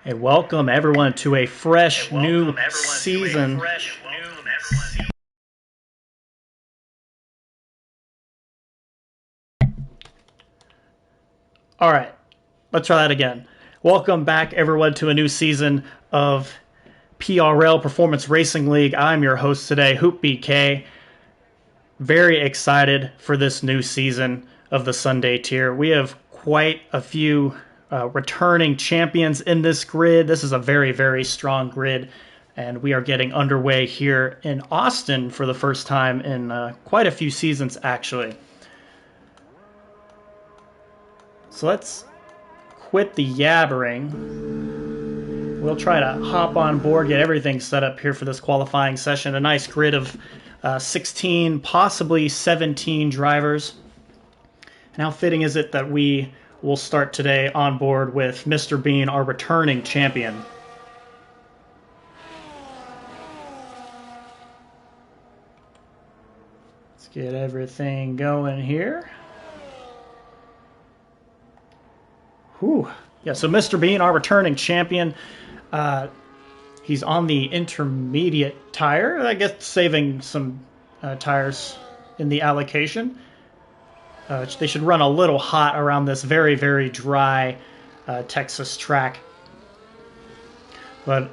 Hey, welcome everyone to a fresh new season. All right, let's try that again. Welcome back everyone to a new season of PRL Performance Racing League. I'm your host today, Hoop BK. Very excited for this new season of the Sunday tier. We have quite a few returning champions in this grid. This is a very, very strong grid, and we are getting underway here in Austin for the first time in quite a few seasons, actually. So let's quit the yabbering. We'll try to hop on board, get everything set up here for this qualifying session. A nice grid of 16, possibly 17 drivers. And how fitting is it that we will start today on board with Mr. Bean, our returning champion. Let's get everything going here. Whew. Yeah, so Mr. Bean, our returning champion, he's on the intermediate tire. I guess saving some tires in the allocation. They should run a little hot around this very, very dry Texas track. But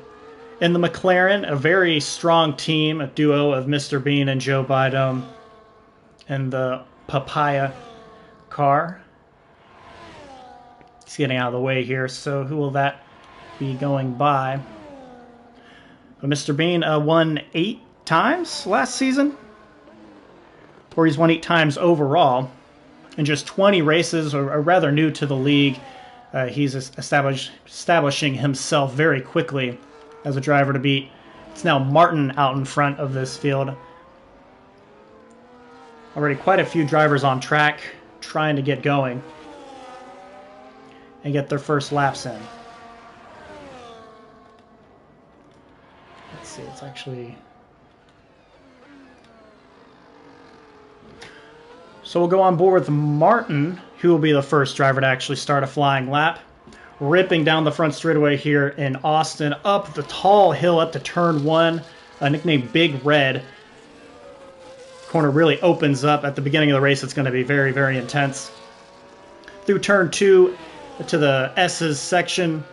in the McLaren, a very strong team, a duo of Mr. Bean and Joe Bidome in the Papaya car. He's getting out of the way here, so who will that be going by? But Mr. Bean won 8 times last season, or he's won 8 times overall. In just 20 races, or rather new to the league, he's establishing himself very quickly as a driver to beat. It's now Martin out in front of this field. Already quite a few drivers on track trying to get going and get their first laps in. Let's see, it's actually... So we'll go on board with Martin, who will be the first driver to actually start a flying lap. Ripping down the front straightaway here in Austin, up the tall hill up to turn 1, nicknamed Big Red. Corner really opens up at the beginning of the race. It's going to be very, very intense. Through turn 2 to the S's section.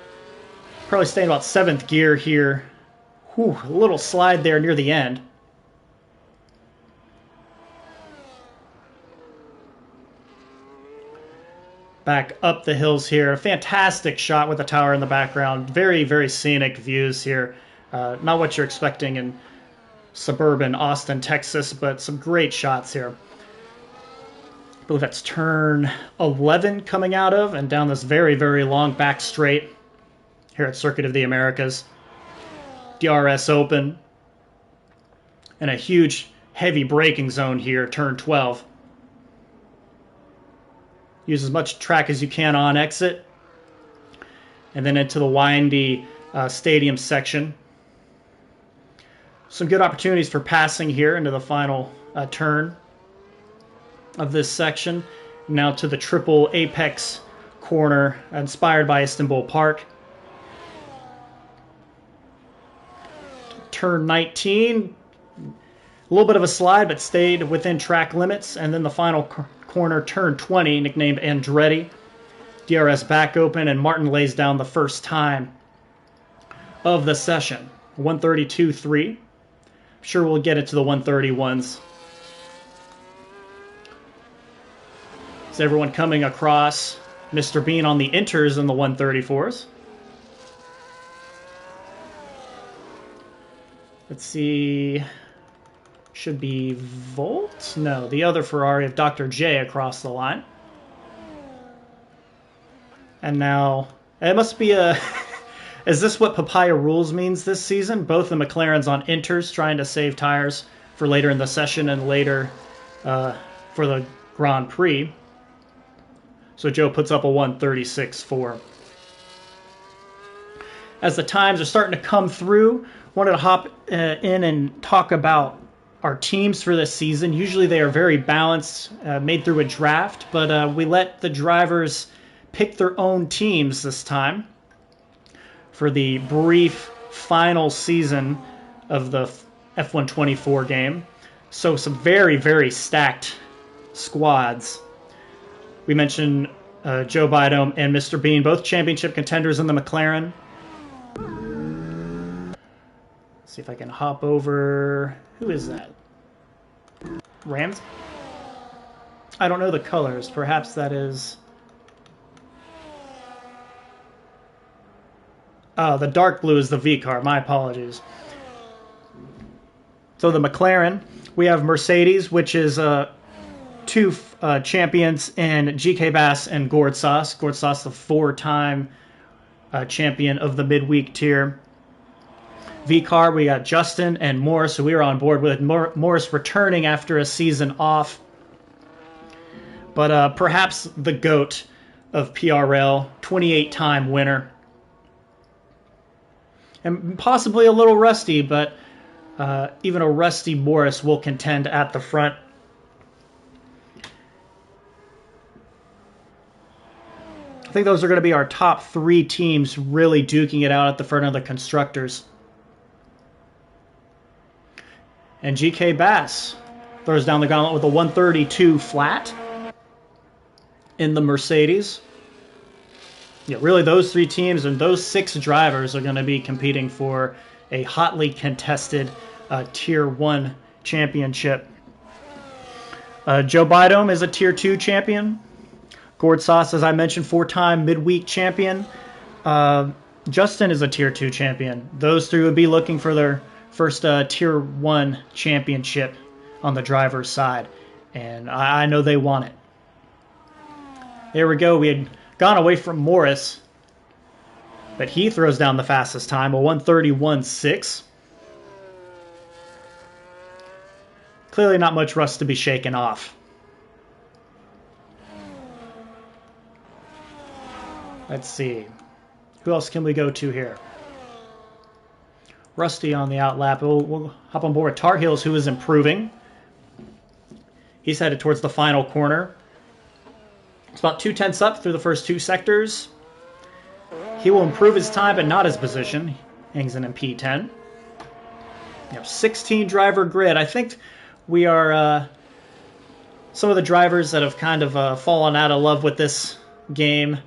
Probably staying about 7th gear here. Whew, a little slide there near the end. Back up the hills here. A fantastic shot with the tower in the background. Very, very scenic views here. Not what you're expecting in suburban Austin, Texas, but some great shots here. I believe that's turn 11 coming out of and down this very, very long back straight here at Circuit of the Americas. DRS open. And a huge, heavy braking zone here, turn 12. Use as much track as you can on exit. And then into the windy stadium section. Some good opportunities for passing here into the final turn of this section. Now to the triple apex corner inspired by Istanbul Park. Turn 19. A little bit of a slide, but stayed within track limits. And then the final corner, turn 20, nicknamed Andretti. DRS back open, and Martin lays down the first time of the session. 132.3. I'm sure we'll get into the 131s. Is everyone coming across? Mr. Bean on the inters in the 134s. Let's see... Should be Volt? No, the other Ferrari of Dr. J across the line. And now, it must be a... Is this what Papaya Rules means this season? Both the McLarens on inters trying to save tires for later in the session and later for the Grand Prix. So Joe puts up a 136.4. As the times are starting to come through, wanted to hop in and talk about our teams for this season. Usually they are very balanced, made through a draft, but we let the drivers pick their own teams this time. for the brief final season of the F124 game. So some very, very stacked squads. We mentioned Joe Biden and Mr. Bean, both championship contenders in the McLaren. Let's see if I can hop over. Who is that? Rams? I don't know the colors. Perhaps that is... Oh, the dark blue is the V car. My apologies. So the McLaren, we have Mercedes, which is two champions in GK Bass and Gord Sauce. Gord Sauce, the 4-time champion of the midweek tier. V-Car, we got Justin and Morris, so we were on board with Morris returning after a season off. But perhaps the GOAT of PRL, 28-time winner. And possibly a little rusty, but even a rusty Morris will contend at the front. I think those are going to be our top 3 teams really duking it out at the front of the constructors. And GK Bass throws down the gauntlet with a 132 flat in the Mercedes. Yeah, really those 3 teams and those 6 drivers are going to be competing for a hotly contested Tier 1 championship. Joe Biden is a Tier 2 champion. Gord Sauce, as I mentioned, 4-time midweek champion. Justin is a Tier 2 champion. Those 3 would be looking for their first Tier 1 championship on the driver's side. And I know they want it. There we go. We had gone away from Morris, but he throws down the fastest time, a 131.6. Clearly not much rust to be shaken off. Let's see. Who else can we go to here? Rusty on the outlap. We'll hop on board Tar Heels, who is improving. He's headed towards the final corner. It's about 2/10 up through the first 2 sectors. He will improve his time, but not his position. He hangs in P10. 16 driver grid. I think we are some of the drivers that have kind of fallen out of love with this game.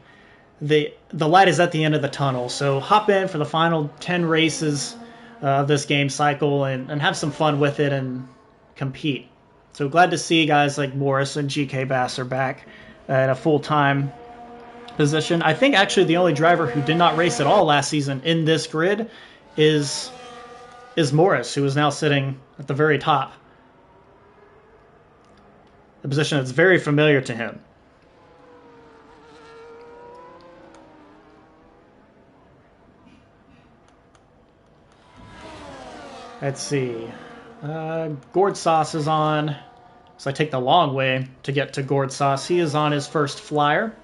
The light is at the end of the tunnel, so hop in for the final 10 races of this game cycle and have some fun with it and compete. So glad to see guys like Morris and GK Bass are back at a full-time position. I think actually the only driver who did not race at all last season in this grid is Morris, who is now sitting at the very top. The position that's very familiar to him. Let's see. Gord Sauce is on. So I take the long way to get to Gord Sauce. He is on his first flyer.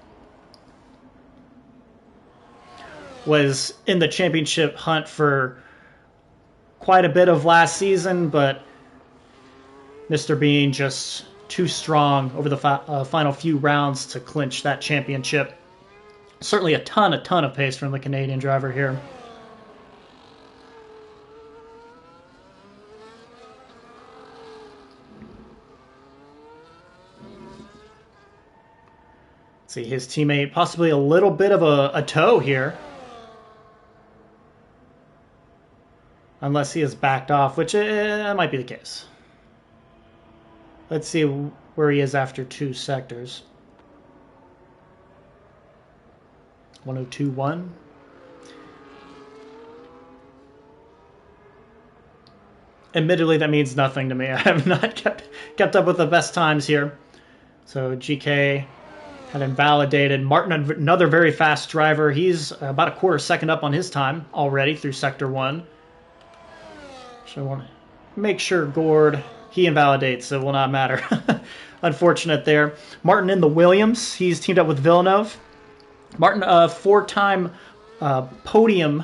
Was in the championship hunt for quite a bit of last season, but Mr. Bean just too strong over the final few rounds to clinch that championship. Certainly a ton of pace from the Canadian driver here. See his teammate, possibly a little bit of a tow here. Unless he has backed off, which might be the case. Let's see where he is after 2 sectors. 102.1. Admittedly, that means nothing to me. I have not kept up with the best times here. So GK had invalidated. Martin, another very fast driver. He's about a quarter second up on his time already through Sector 1. So I want to make sure Gord, he invalidates, so it will not matter. Unfortunate there. Martin in the Williams. He's teamed up with Villeneuve. Martin, a 4-time podium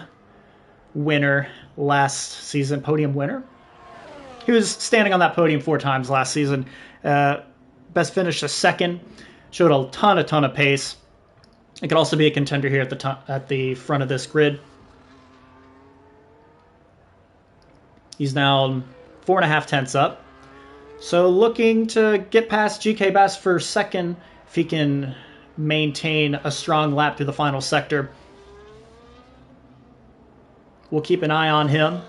winner last season. Podium winner? He was standing on that podium 4 times last season. Best finish a second. Showed a ton of pace. It could also be a contender here at the front of this grid. He's now 4.5 tenths up. So looking to get past GK Bass for second if he can maintain a strong lap through the final sector. We'll keep an eye on him.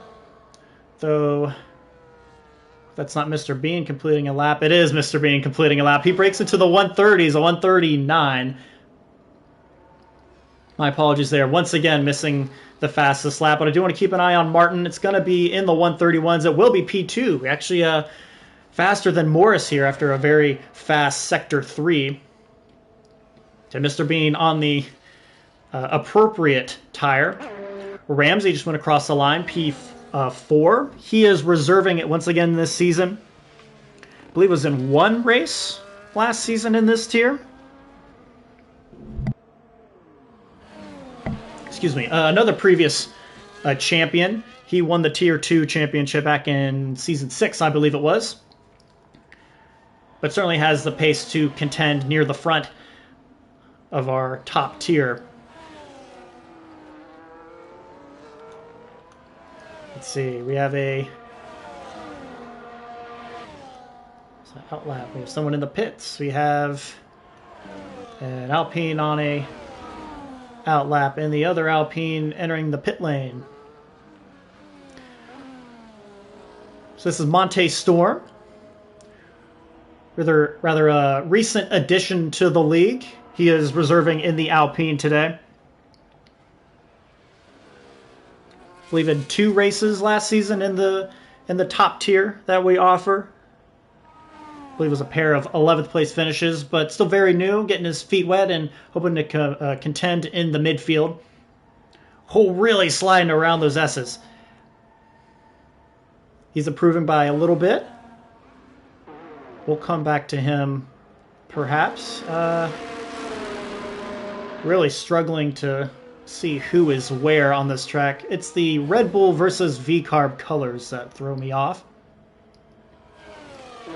Though that's not Mr. Bean completing a lap. It is Mr. Bean completing a lap. He breaks into the 130s, a 139. My apologies there. Once again, missing the fastest lap. But I do want to keep an eye on Martin. It's going to be in the 131s. It will be P2. Actually, faster than Morris here after a very fast Sector 3. To Mr. Bean on the appropriate tire. Ramsey just went across the line, P4. He is reserving it once again this season. I believe it was in one race last season in this tier. Excuse me. Another previous champion. He won the Tier 2 championship back in Season 6, I believe it was. But certainly has the pace to contend near the front of our top tier. Let's see, we have a outlap. We have someone in the pits. We have an Alpine on a outlap and the other Alpine entering the pit lane. So this is Monte Storm. Rather a recent addition to the league. He is reserving in the Alpine today. I believe in 2 races last season in the top tier that we offer. I believe it was a pair of 11th place finishes, but still very new, getting his feet wet and hoping to contend in the midfield. Oh, really sliding around those S's. He's improving by a little bit. We'll come back to him, perhaps. Really struggling to see who is where on this track. It's the Red Bull versus V-Carb colors that throw me off.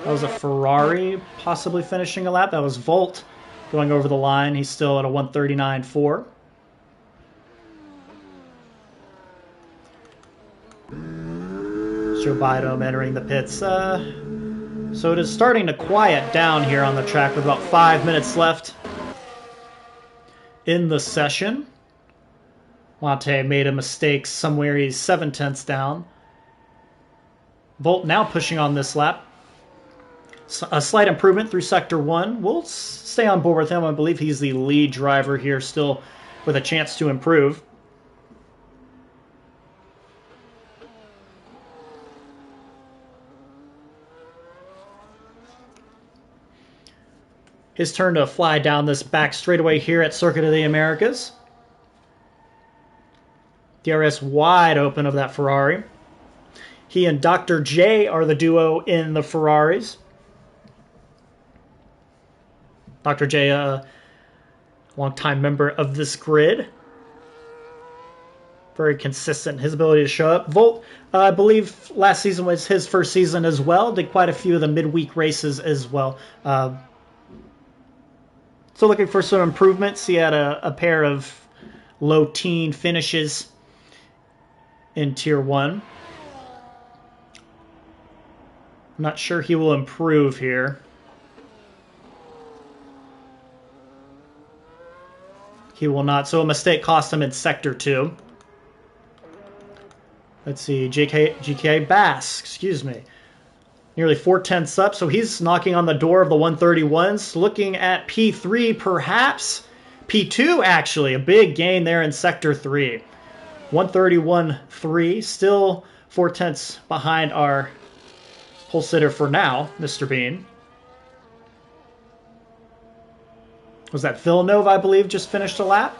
That was a Ferrari possibly finishing a lap. That was Volt going over the line. He's still at a 139.4. Joe Bidome entering the pits. So it is starting to quiet down here on the track with about 5 minutes left in the session. Monte made a mistake somewhere. He's 7 tenths down. Volt now pushing on this lap. A slight improvement through Sector 1. We'll stay on board with him. I believe he's the lead driver here, still with a chance to improve. His turn to fly down this back straightaway here at Circuit of the Americas. DRS wide open of that Ferrari. He and Dr. J are the duo in the Ferraris. Dr. J, a longtime member of this grid. Very consistent, his ability to show up. Volt, I believe last season was his first season as well. Did quite a few of the midweek races as well. So looking for some improvements. He had a pair of low teen finishes in Tier 1. I'm not sure he will improve here. He will not. So a mistake cost him in Sector 2. Let's see. GK Bass, excuse me. Nearly 4 tenths up, so he's knocking on the door of the 131s. Looking at P3, perhaps. P2, actually. A big gain there in Sector 3. 131.3. Still 4 tenths behind our pole sitter for now, Mr. Bean. Was that Villeneuve, I believe, just finished a lap?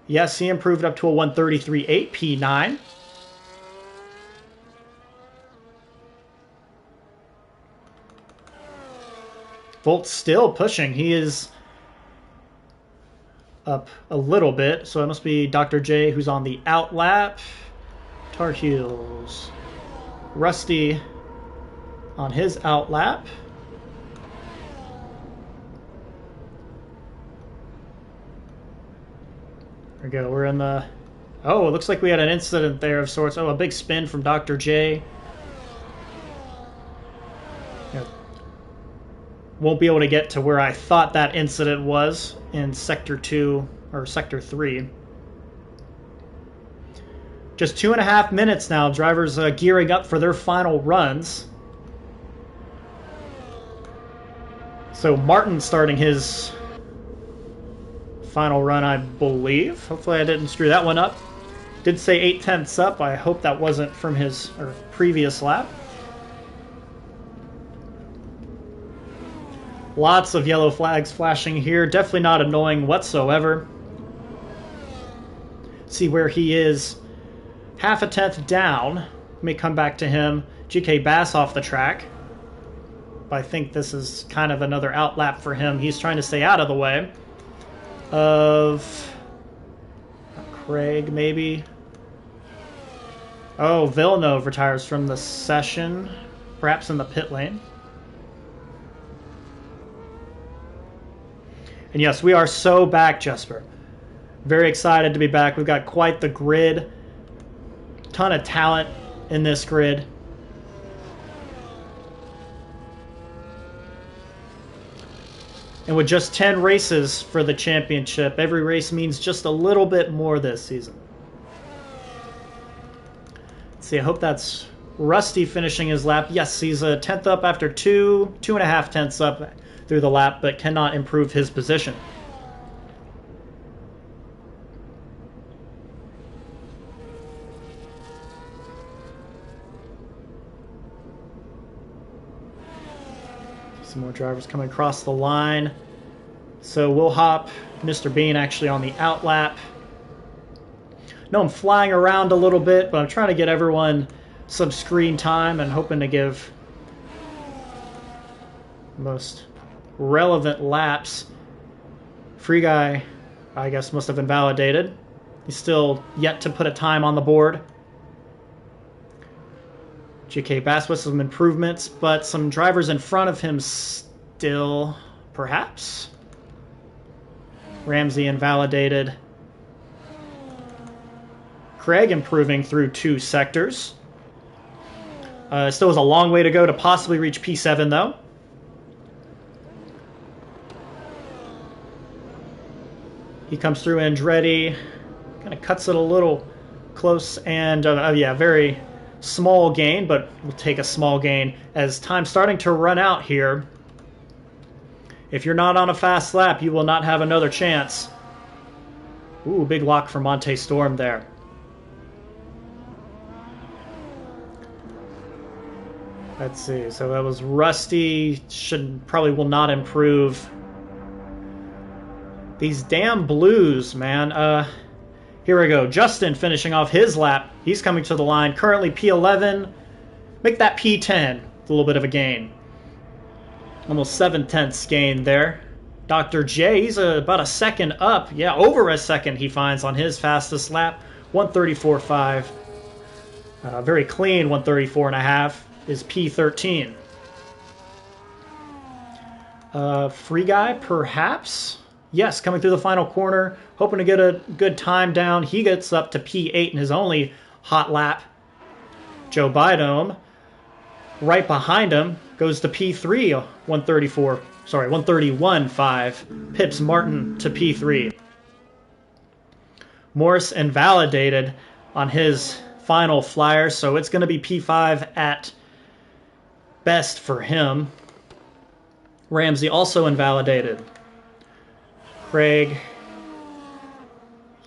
Yes, he improved up to a 133.8, P9. Volt's still pushing. He is up a little bit, so it must be Dr. J who's on the out lap. Tar Heels. Rusty on his out lap. There we go. We're in the Oh, it looks like we had an incident there of sorts. Oh, a big spin from Dr. J. Yeah. Won't be able to get to where I thought that incident was in Sector 2 or Sector 3. Just 2.5 minutes now. Drivers gearing up for their final runs. So Martin starting his final run, I believe. Hopefully I didn't screw that one up. Did say 0.8 up. I hope that wasn't from his previous lap. Lots of yellow flags flashing here. Definitely not annoying whatsoever. See where he is. 0.5 tenth down. May come back to him. GK Bass off the track. But I think this is kind of another outlap for him. He's trying to stay out of the way of Craig, maybe. Oh, Villeneuve retires from the session, perhaps in the pit lane. And yes, we are so back, Jesper. Very excited to be back. We've got quite the grid. Ton of talent in this grid. And with just 10 races for the championship, every race means just a little bit more this season. Let's see, I hope that's Rusty finishing his lap. Yes, he's a 10th up after 2.5 tenths up through the lap, but cannot improve his position. Some more drivers coming across the line. So we'll hop Mr. Bean actually on the outlap. No, I'm flying around a little bit, but I'm trying to get everyone some screen time and hoping to give most relevant laps. Free Guy, I guess, must have invalidated. He's still yet to put a time on the board. GK Bass with some improvements, but some drivers in front of him still, perhaps. Ramsey invalidated. Craig improving through 2 sectors. Still has a long way to go to possibly reach P7, though. He comes through Andretti. Kind of cuts it a little close, and yeah, very small gain, but we'll take a small gain as time's starting to run out here. If you're not on a fast lap, you will not have another chance. Ooh, big lock for Monte Storm there. Let's see, so that was Rusty. Probably will not improve. These damn blues, man. Here we go. Justin finishing off his lap. He's coming to the line. Currently P11. Make that P10. A little bit of a gain. Almost 7/10 gain there. Dr. J, he's about a second up. Yeah, over a second he finds on his fastest lap. 134.5. Very clean 134.5 is P13. Free Guy, perhaps? Yes, coming through the final corner, hoping to get a good time down. He gets up to P8 in his only hot lap. Joe Bidome, right behind him, goes to P3, 131.5. Pips Martin to P3. Morris invalidated on his final flyer, so it's going to be P5 at best for him. Ramsey also invalidated. Craig.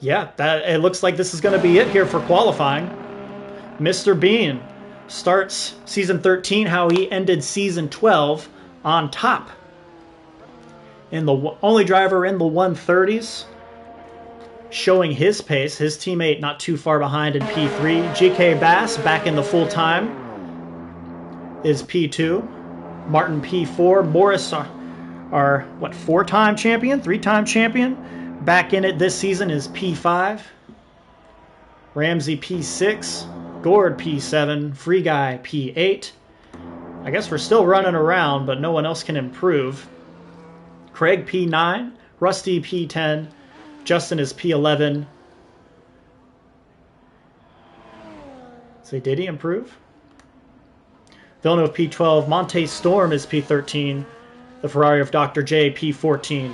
Yeah, it looks like this is going to be it here for qualifying. Mr. Bean starts season 13 how he ended season 12 on top. And the only driver in the 130s showing his pace. His teammate not too far behind in P3. GK Bass back in the full time is P2. Martin P4. Morris our 4-time champion, 3-time champion, back in it this season is P5. Ramsey P6, Gord P7, Free Guy P8. I guess we're still running around, but no one else can improve. Craig P9, Rusty P10, Justin is P11. Say, did he improve? Villeneuve P12, Monte Storm is P13, the Ferrari of Dr. J P14,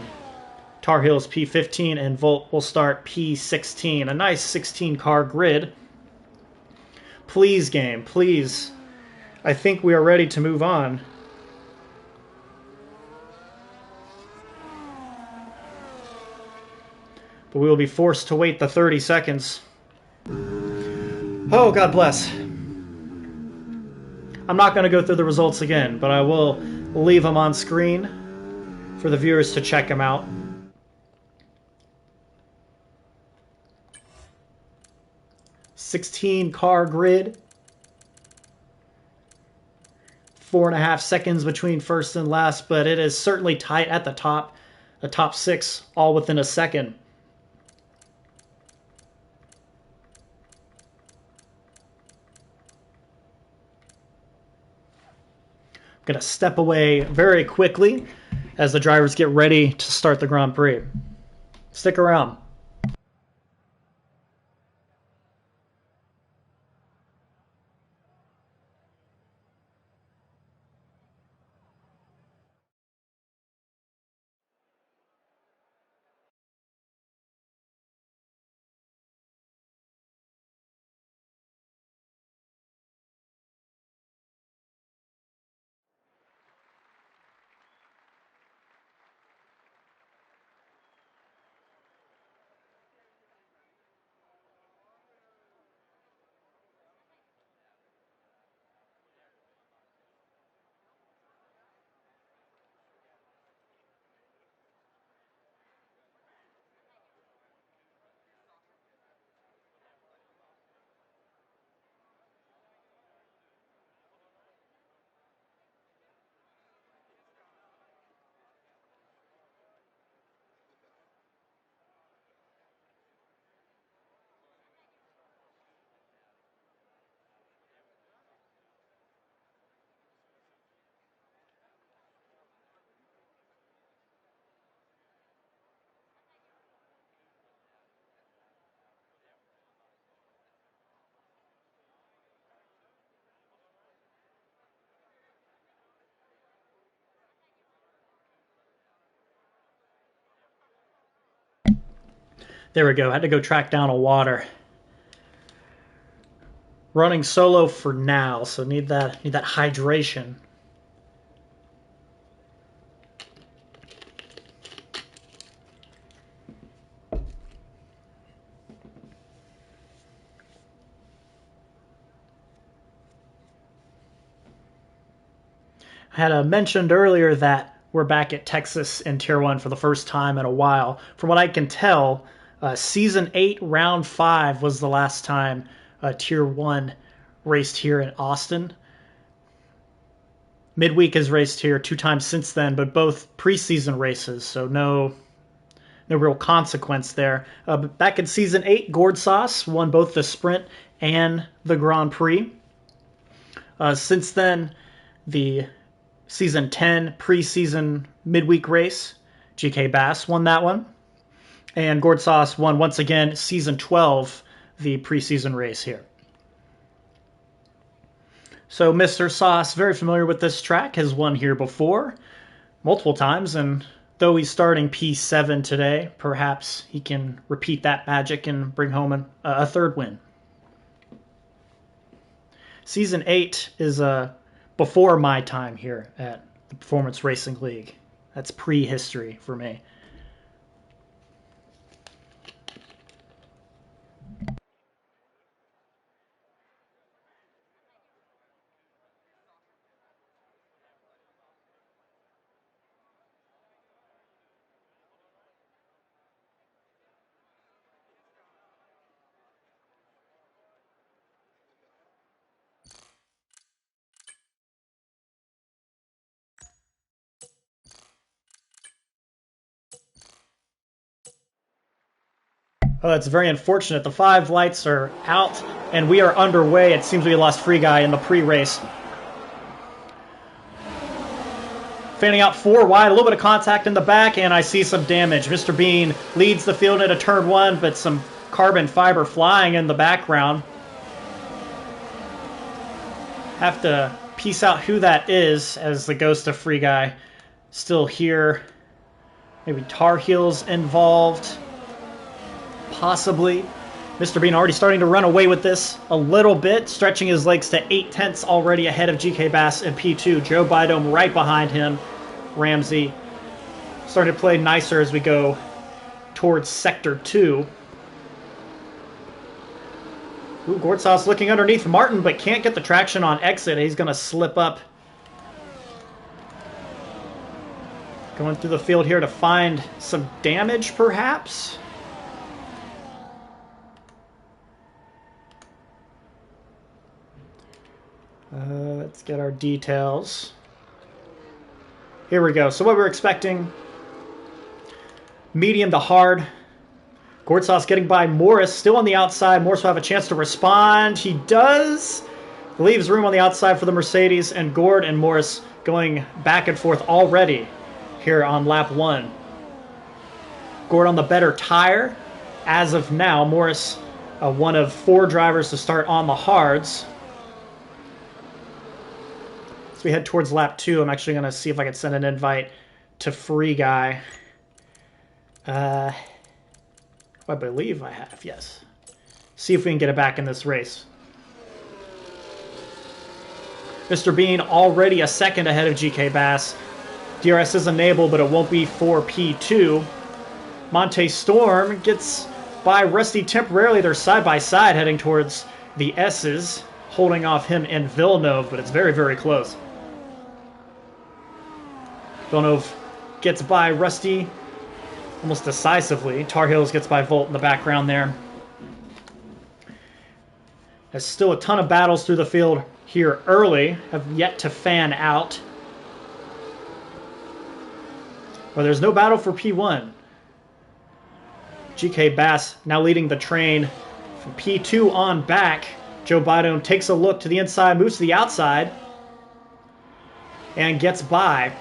Tar Heels P15, and Volt will start P16. A nice 16-car grid. Please, game, please. I think we are ready to move on. But we will be forced to wait the 30 seconds. Oh, God bless. I'm not going to go through the results again, but I will leave them on screen for the viewers to check them out. $16-car grid. 4.5 seconds between first and last, but it is certainly tight at the top. The top 6 all within a second. I'm going to step away very quickly as the drivers get ready to start the Grand Prix. Stick around. There we go. Had to go track down a water. Running solo for now, so need that hydration. I had mentioned earlier that we're back at Texas in Tier 1 for the first time in a while. From what I can tell, Season 8, Round 5 was the last time Tier 1 raced here in Austin. Midweek has raced here 2 times since then, but both preseason races, so no real consequence there. But back in Season 8, Gord Sauce won both the Sprint and the Grand Prix. Since then, the Season 10 preseason midweek race, GK Bass won that one. And Gord Sauce won once again Season 12, the preseason race here. So Mr. Sauce, very familiar with this track, has won here before, multiple times, and though he's starting P7 today, perhaps he can repeat that magic and bring home a third win. Season 8 is before my time here at the Performance Racing League. That's prehistory for me. Oh, it's very unfortunate. The 5 lights are out, and we are underway. It seems we lost Free Guy in the pre-race. Fanning out 4 wide, a little bit of contact in the back, and I see some damage. Mr. Bean leads the field into turn 1, but some carbon fiber flying in the background. Have to piece out who that is as the ghost of Free Guy still here. Maybe Tar Heels involved. Possibly. Mr. Bean already starting to run away with this a little bit, stretching his legs to 8/10 already ahead of GK Bass in P2. Joe Bidome right behind him. Ramsey starting to play nicer as we go towards Sector 2. Ooh, Gortsas looking underneath Martin, but can't get the traction on exit. He's going to slip up. Going through the field here to find some damage, perhaps. Let's get our details. Here we go. So what we're expecting, medium to hard. Gortsas getting by Morris, still on the outside. Morris will have a chance to respond. He does. Leaves room on the outside for the Mercedes, and Gord and Morris going back and forth already here on lap 1. Gord on the better tire. As of now, Morris, one of 4 drivers to start on the hards. As we head towards lap 2, I'm actually going to see if I can send an invite to Free Guy. I believe I have, yes. See if we can get it back in this race. Mr. Bean already a second ahead of GK Bass. DRS is enabled, but it won't be for P2. Monte Storm gets by Rusty temporarily. They're side by side heading towards the S's, holding off him and Villeneuve, but it's very, very close. Villeneuve gets by Rusty almost decisively. Tar Heels gets by Volt in the background there. There's still a ton of battles through the field here early, have yet to fan out. Well, there's no battle for P1. GK Bass now leading the train from P2 on back. Joe Bidome takes a look to the inside, moves to the outside, and gets by.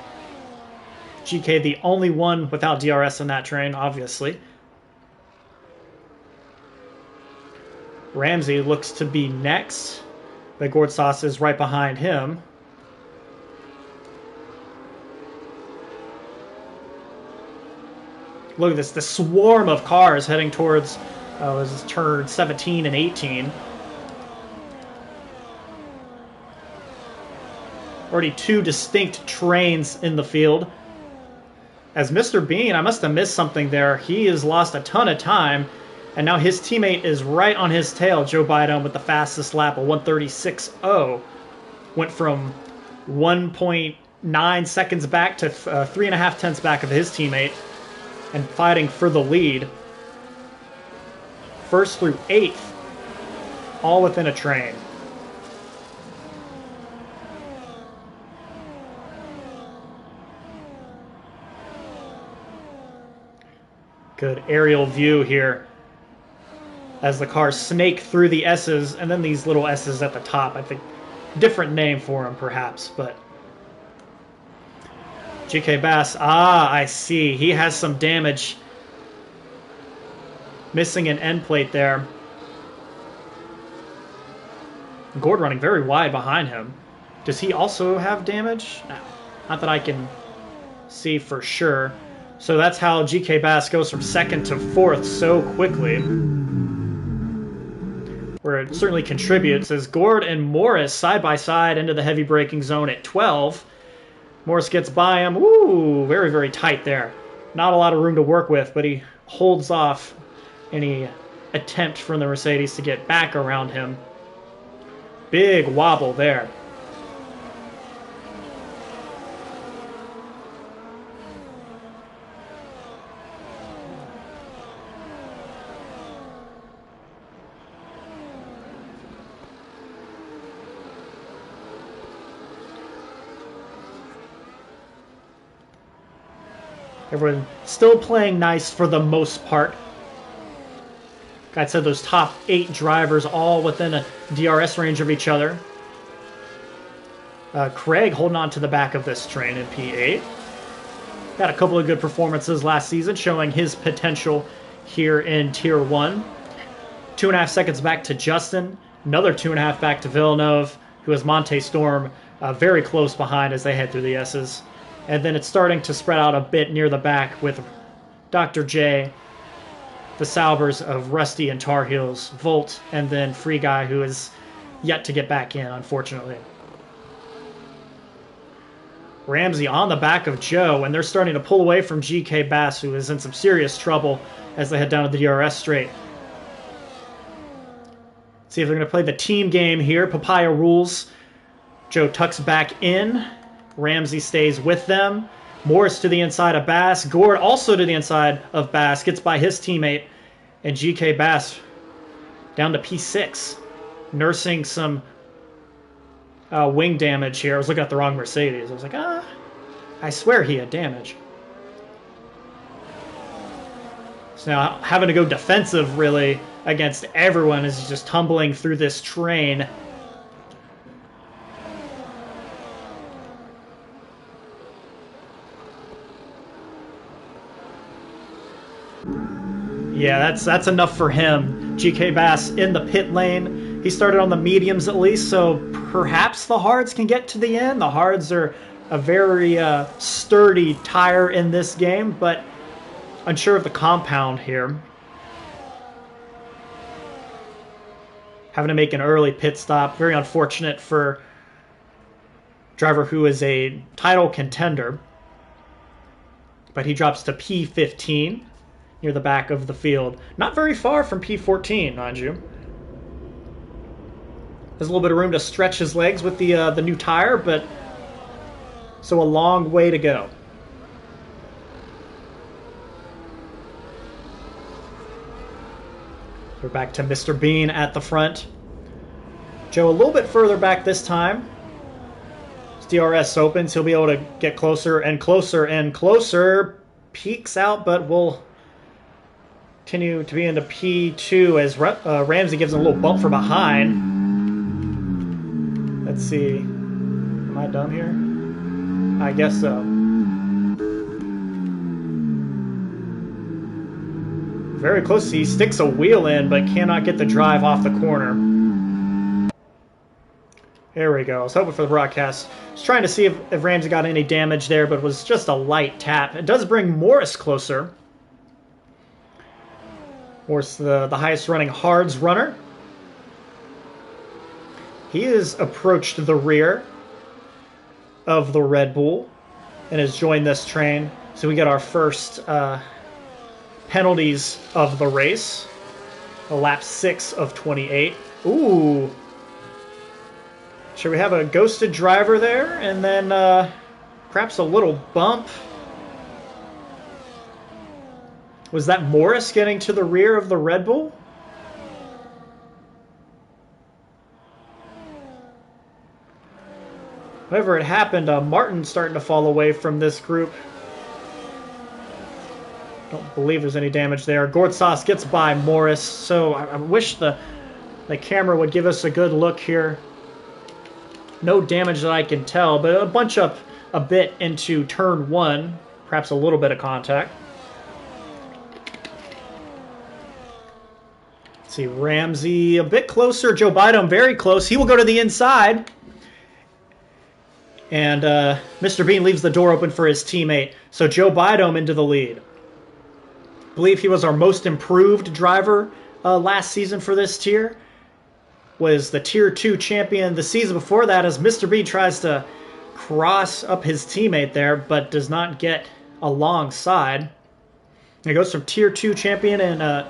GK the only one without DRS in that train, obviously. Ramsey looks to be next, but Gortsas is right behind him. Look at this, the swarm of cars heading towards this is turn 17 and 18. Already 2 distinct trains in the field. As Mr. Bean, I must have missed something there. He has lost a ton of time, and now his teammate is right on his tail. Joe Bidome with the fastest lap, a 1:36.0. Went from 1.9 seconds back to 3.5 tenths back of his teammate, and fighting for the lead. 1st through 8th, all within a train. Good aerial view here as the cars snake through the S's, and then these little S's at the top. I think different name for them perhaps, but GK Bass, I see. He has some damage. Missing an end plate there. Gord running very wide behind him. Does he also have damage? No, not that I can see for sure. So that's how GK Bass goes from 2nd to 4th so quickly. Where it certainly contributes as Gord and Morris side by side into the heavy braking zone at 12. Morris gets by him. Ooh, very, very tight there. Not a lot of room to work with, but he holds off any attempt from the Mercedes to get back around him. Big wobble there. Everyone still playing nice for the most part. Like I said, those top 8 drivers all within a DRS range of each other. Craig holding on to the back of this train in P8. Got a couple of good performances last season, showing his potential here in Tier 1. 2.5 seconds back to Justin. Another 2.5 back to Villeneuve. who has Monte Storm very close behind as they head through the S's. And then it's starting to spread out a bit near the back with Dr. J, the Saubers of Rusty and Tar Heels, Volt, and then Free Guy, who is yet to get back in, unfortunately. Ramsey on the back of Joe, and they're starting to pull away from GK Bass, who is in some serious trouble as they head down to the DRS straight. See if they're going to play the team game here. Papaya rules. Joe tucks back in. Ramsey stays with them. Morris to the inside of Bass. Gord also to the inside of Bass. Gets by his teammate. And GK Bass down to P6. Nursing some wing damage here. I was looking at the wrong Mercedes. I was like, I swear he had damage. So now having to go defensive, really, against everyone as he's just tumbling through this train. Yeah, that's enough for him. GK Bass in the pit lane. He started on the mediums at least, so perhaps the hards can get to the end. The hards are a very sturdy tire in this game, but unsure of the compound here. Having to make an early pit stop. Very unfortunate for driver who is a title contender. But he drops to P15 near the back of the field. Not very far from P14, mind you. There's a little bit of room to stretch his legs with the new tire, but so a long way to go. We're back to Mr. Bean at the front. Joe a little bit further back this time. As DRS opens, he'll be able to get closer and closer and closer. Peeks out, but will continue to be into P2 as Ramsey gives him a little bump from behind. Let's see. Am I done here? I guess so. Very close. He sticks a wheel in, but cannot get the drive off the corner. There we go. I was hoping for the broadcast. I was trying to see if Ramsey got any damage there, but it was just a light tap. It does bring Morris closer. Morris, the highest running hards runner. He has approached the rear of the Red Bull and has joined this train. So we get our first penalties of the race. A lap 6 of 28. Ooh. Should we have a ghosted driver there? And then perhaps a little bump. Was that Morris getting to the rear of the Red Bull? Whatever had happened, Martin's starting to fall away from this group. Don't believe there's any damage there. Gord Sauce gets by Morris, so I wish the camera would give us a good look here. No damage that I can tell, but a bunch up a bit into turn 1. Perhaps a little bit of contact. Let's see, Ramsey a bit closer. Joe Biden very close. He will go to the inside. And Mr. Bean leaves the door open for his teammate. So Joe Biden into the lead. I believe he was our most improved driver last season for this tier. Was the Tier 2 champion the season before that as Mr. B tries to cross up his teammate there, but does not get alongside. He goes from Tier 2 champion in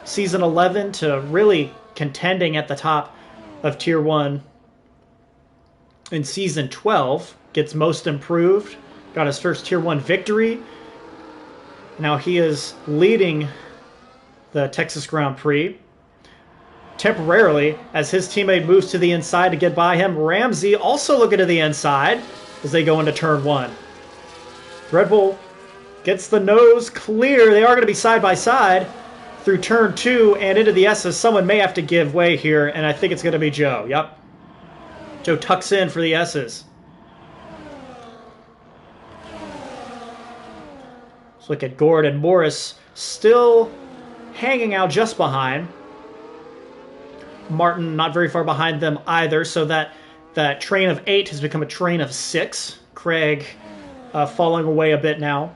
Season 11 to really contending at the top of Tier 1 in Season 12. Gets most improved. Got his first Tier 1 victory. Now he is leading the Texas Grand Prix temporarily as his teammate moves to the inside to get by him. Ramsey also looking to the inside as they go into turn 1. Red Bull gets the nose clear. They are going to be side by side through turn 2 and into the S's. Someone may have to give way here, and I think it's going to be Joe. Yep. Joe tucks in for the S's. Let's look at Gord and Morris still hanging out just behind. Martin not very far behind them either, so that That train of 8 has become a train of 6. Craig falling away a bit now.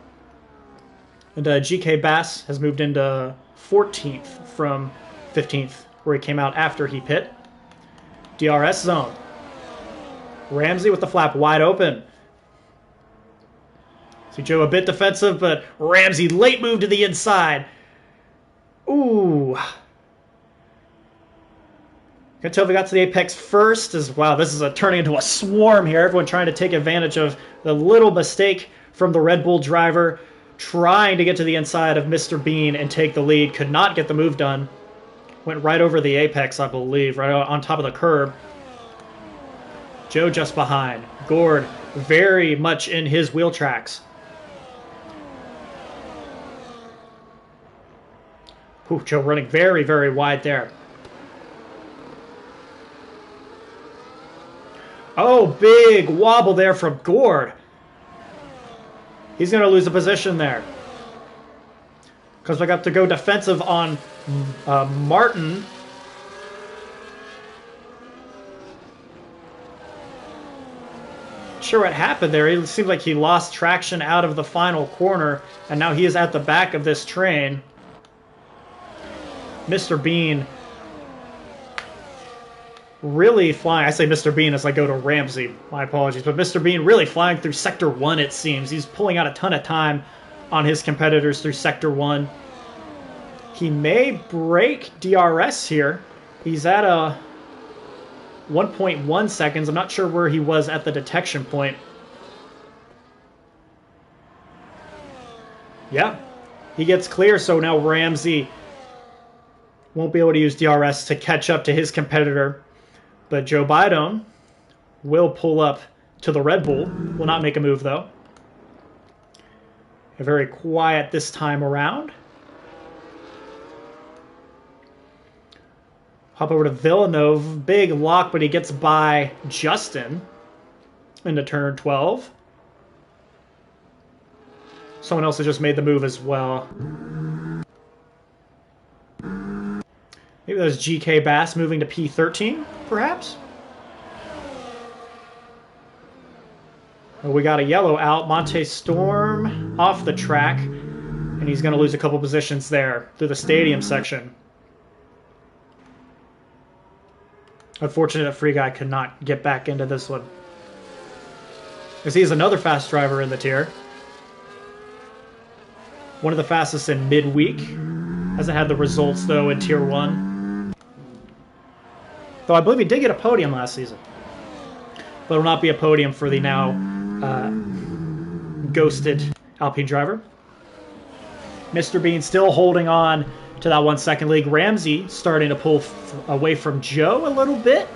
And GK Bass has moved into 14th from 15th, where he came out after he pit. DRS zone. Ramsey with the flap wide open. See Joe a bit defensive, but Ramsey late move to the inside. Ooh. Can't tell if we got to the apex first. Wow, this is turning into a swarm here. Everyone trying to take advantage of the little mistake from the Red Bull driver, trying to get to the inside of Mr. Bean and take the lead. Could not get the move done. Went right over the apex, I believe, right on top of the curb. Joe just behind. Gord very much in his wheel tracks. Ooh, Joe running very, very wide there. Oh, big wobble there from Gord. He's going to lose a position there. Because we got to go defensive on Martin. Sure what happened there. It seems like he lost traction out of the final corner, and now he is at the back of this train. Mr. Bean really flying. I say Mr. Bean as I go to Ramsey. My apologies. But Mr. Bean really flying through Sector 1, it seems. He's pulling out a ton of time on his competitors through Sector 1. He may break DRS here. He's at a 1.1 seconds. I'm not sure where he was at the detection point. Yeah, he gets clear, so now Ramsey won't be able to use DRS to catch up to his competitor. But Joe Biden will pull up to the Red Bull. Will not make a move, though. Very quiet this time around. Hop over to Villeneuve. Big lock, but he gets by Justin into turn 12. Someone else has just made the move as well. Maybe that was GK Bass moving to P13, perhaps? Well, we got a yellow out. Monte Storm off the track. And he's going to lose a couple positions there through the stadium section. Unfortunate that Free Guy could not get back into this one. Because he is another fast driver in the tier. One of the fastest in midweek. Hasn't had the results, though, in Tier 1. Though I believe he did get a podium last season. But it will not be a podium for the now ghosted Alpine driver. Mr. Bean still holding on to that 1 second lead. Ramsey starting to pull away from Joe a little bit.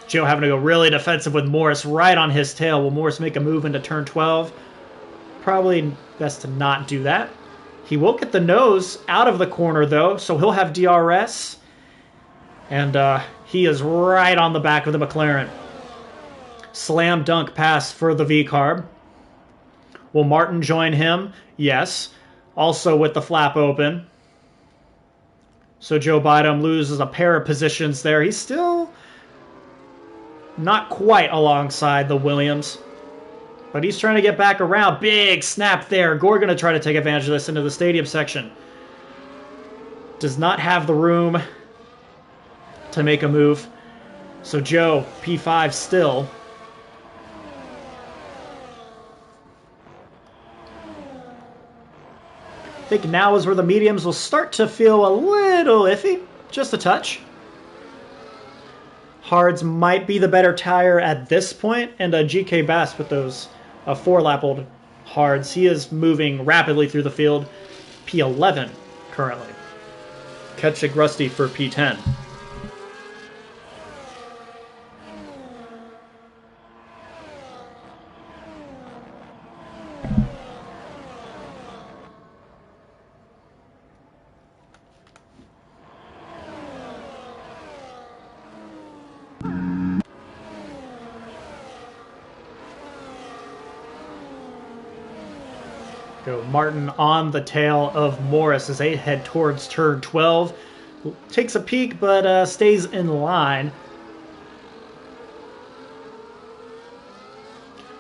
Joe having to go really defensive with Morris right on his tail. Will Morris make a move into turn 12? Probably best to not do that. He will get the nose out of the corner, though, so he'll have DRS. And he is right on the back of the McLaren. Slam dunk pass for the V-carb. Will Martin join him? Yes. Also with the flap open. So Joe Biden loses a pair of positions there. He's still not quite alongside the Williams. But he's trying to get back around. Big snap there. Gore going to try to take advantage of this into the stadium section. Does not have the room to make a move. So Joe, P5 still. I think now is where the mediums will start to feel a little iffy. Just a touch. Hards might be the better tire at this point. And GK Bass with those 4-lap old hards. He is moving rapidly through the field. P11 currently. Catching Rusty for P10. Go Martin on the tail of Morris as they head towards turn 12. Takes a peek, but stays in line.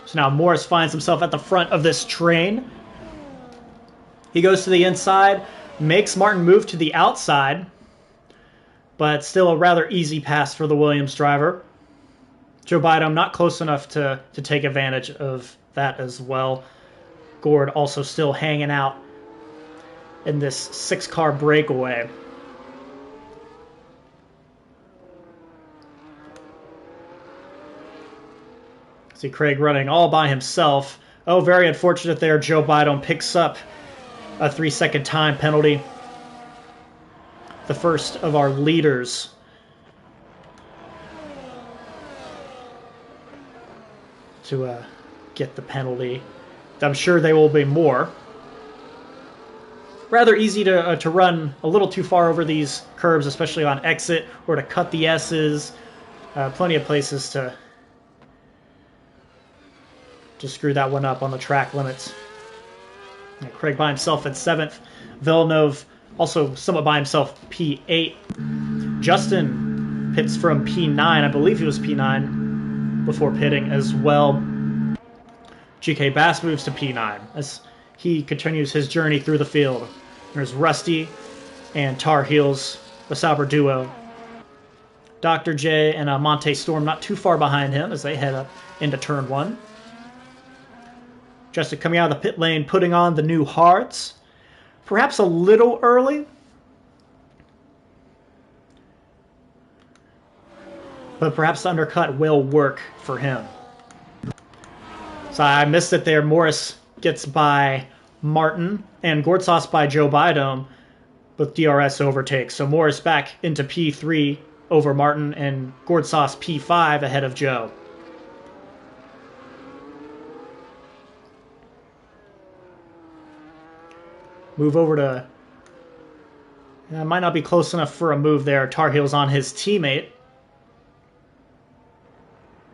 So now Morris finds himself at the front of this train. He goes to the inside, makes Martin move to the outside, but still a rather easy pass for the Williams driver. Joe Biden not close enough to take advantage of that as well. Gord also still hanging out in this 6-car breakaway. See Craig running all by himself. Oh, very unfortunate there. Joe Biden picks up a 3-second time penalty. The first of our leaders. To get the penalty. I'm sure there will be more. Rather easy to run a little too far over these curbs, especially on exit, or to cut the S's. Plenty of places to screw that one up on the track limits. Craig by himself at 7th. Villeneuve also somewhat by himself, P8. Justin pits from P9. I believe he was P9 before pitting as well. GK Bass moves to P9 as he continues his journey through the field. There's Rusty and Tar Heels, the Sauber duo. Dr. J and Monte Storm not too far behind him as they head up into turn 1. Justin coming out of the pit lane, putting on the new hards. Perhaps a little early. But perhaps the undercut will work for him. So I missed it there. Morris gets by Martin and Gortsas by Joe Biden with DRS overtakes. So Morris back into P3 over Martin and Gortsas P5 ahead of Joe. Move over to... might not be close enough for a move there. Tar Heels on his teammate.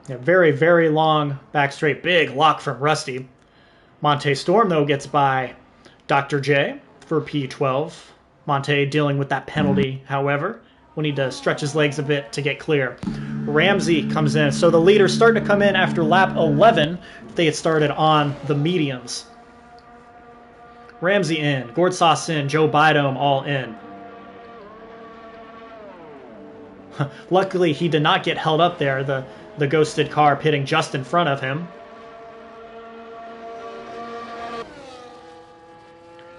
Yeah, very, very long back straight. Big lock from Rusty. Monte Storm, though, gets by Dr. J for P12. Monte dealing with that penalty, however. Will need to stretch his legs a bit to get clear. Ramsey comes in. So the leaders start to come in after lap 11 if they get started on the mediums. Ramsey in, Gortsas in, Joe Biden all in. Luckily, he did not get held up there. The ghosted car pitting just in front of him.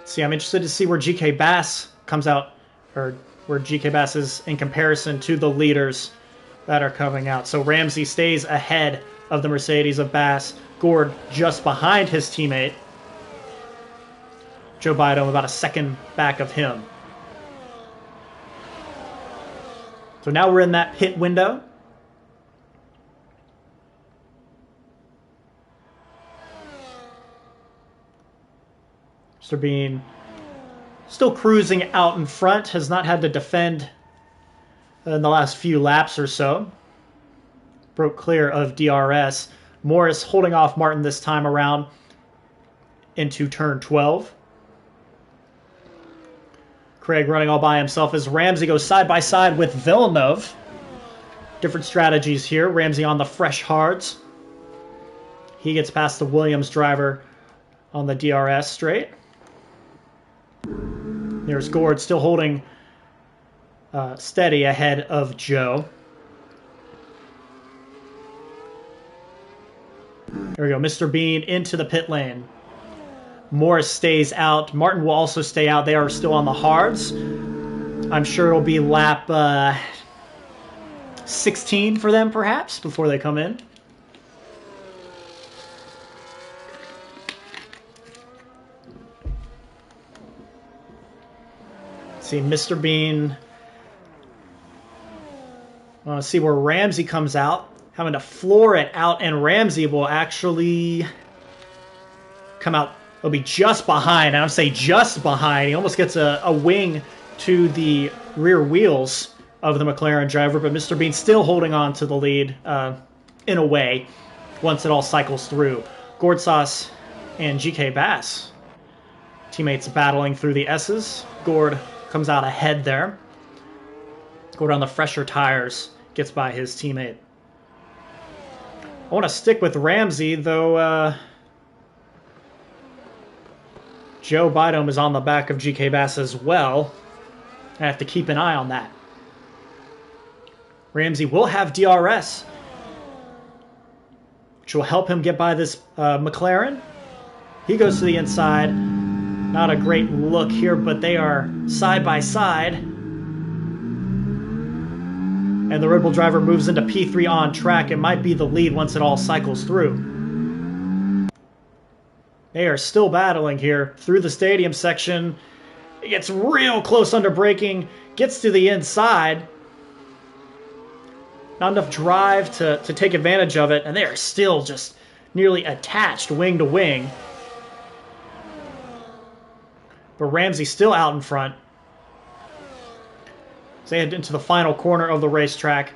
See, I'm interested to see where GK Bass comes out, or where GK Bass is in comparison to the leaders that are coming out. So Ramsey stays ahead of the Mercedes of Bass. Gord just behind his teammate. Joe Biden about a second back of him. So now we're in that pit window. Mr. Bean still cruising out in front, has not had to defend in the last few laps or so. Broke clear of DRS. Morris holding off Martin this time around into turn 12. Craig running all by himself as Ramsey goes side by side with Villeneuve. Different strategies here. Ramsey on the fresh hards. He gets past the Williams driver on the DRS straight. There's Gord still holding steady ahead of Joe. There we go. Mr. Bean into the pit lane. Morris stays out. Martin will also stay out. They are still on the hards. I'm sure it'll be lap 16 for them, perhaps, before they come in. See, Mr. Bean. I want to see where Ramsey comes out. Having to floor it out, and Ramsey will actually come out. He'll be just behind. And I'm saying just behind. He almost gets a wing to the rear wheels of the McLaren driver, but Mr. Bean still holding on to the lead in a way once it all cycles through. Gortsas and GK Bass. Teammates battling through the S's. Gord comes out ahead there. Gord on the fresher tires gets by his teammate. I want to stick with Ramsey, though Joe Bidome is on the back of GK Bass as well. I have to keep an eye on that. Ramsey will have DRS, which will help him get by this McLaren. He goes to the inside. Not a great look here, but they are side by side. And the Red Bull driver moves into P3 on track. It might be the lead once it all cycles through. They are still battling here through the stadium section. It gets real close under braking. Gets to the inside. Not enough drive to take advantage of it. And they are still just nearly attached wing to wing. But Ramsey's still out in front. As they head into the final corner of the racetrack.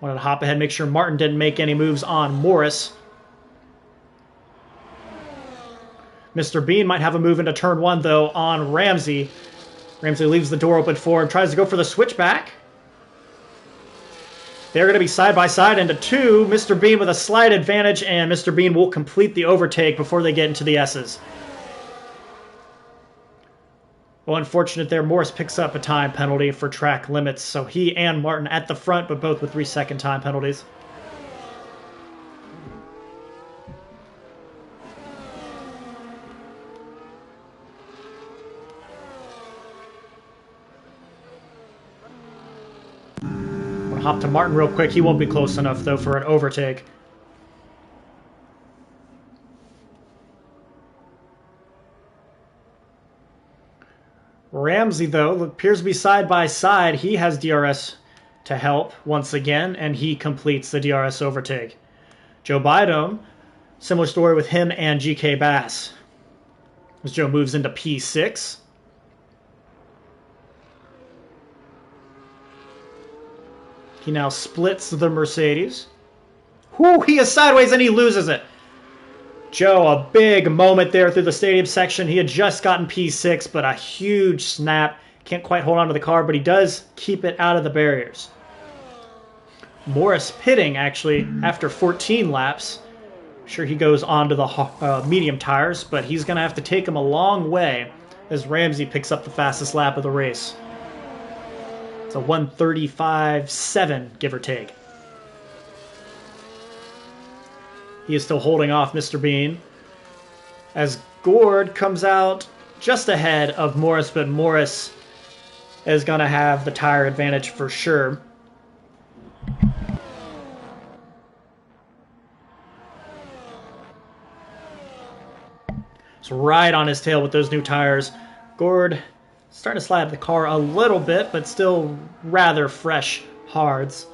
Wanted to hop ahead, make sure Martin didn't make any moves on Morris. Mr. Bean might have a move into turn one, though, on Ramsey. Ramsey leaves the door open for him, tries to go for the switchback. They're going to be side by side into two. Mr. Bean with a slight advantage, and Mr. Bean will complete the overtake before they get into the S's. Well, unfortunate there. Morris picks up a time penalty for track limits, so he and Martin at the front, but both with 3-second time penalties. We'll hop to Martin real quick. He won't be close enough, though, for an overtake. Ramsey, though, appears to be side by side. He has DRS to help once again, and he completes the DRS overtake. Joe Bidome, similar story with him and GK Bass. As Joe moves into P6. He now splits the Mercedes. Whoo, he is sideways and he loses it. Joe, a big moment there through the stadium section. He had just gotten P6, but a huge snap. Can't quite hold on to the car, but he does keep it out of the barriers. Morris pitting, actually, after 14 laps. Sure, he goes on to the medium tires, but he's going to have to take him a long way as Ramsey picks up the fastest lap of the race. It's a 1:35.7, give or take. He is still holding off Mr. Bean as Gord comes out just ahead of Morris, but Morris is going to have the tire advantage for sure. It's right on his tail with those new tires. Gord starting to slide the car a little bit, but still rather fresh hards.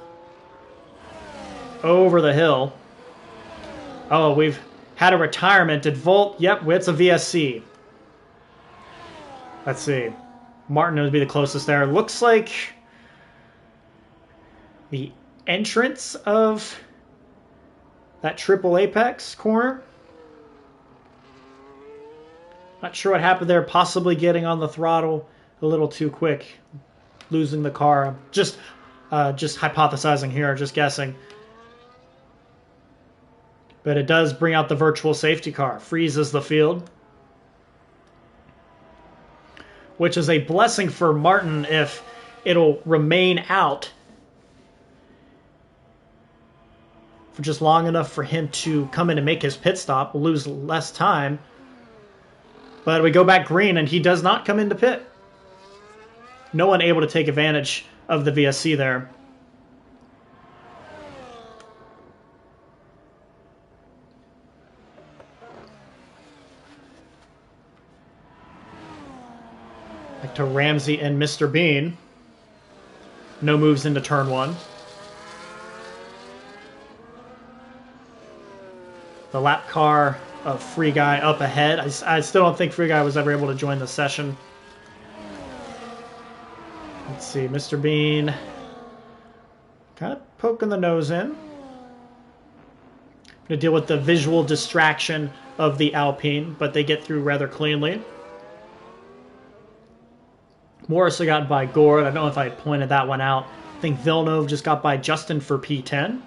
Over the hill. Oh, we've had a retirement. Did Volt? Yep, it's a VSC. Let's see. Martin would be the closest there. Looks like the entrance of that triple apex corner. Not sure what happened there. Possibly getting on the throttle a little too quick. Losing the car. Just hypothesizing here, just guessing. But it does bring out the virtual safety car. Freezes the field. Which is a blessing for Martin if it'll remain out for just long enough for him to come in and make his pit stop. We'll lose less time. But we go back green and he does not come into pit. No one able to take advantage of the VSC there. Back to Ramsey and Mr. Bean. No moves into turn one. The lap car of Free Guy up ahead. I still don't think Free Guy was ever able to join the session. Let's see, Mr. Bean kind of poking the nose in. Going to deal with the visual distraction of the Alpine, but they get through rather cleanly. Morrison got by Gord. I don't know if I pointed that one out. I think Villeneuve just got by Justin for P10.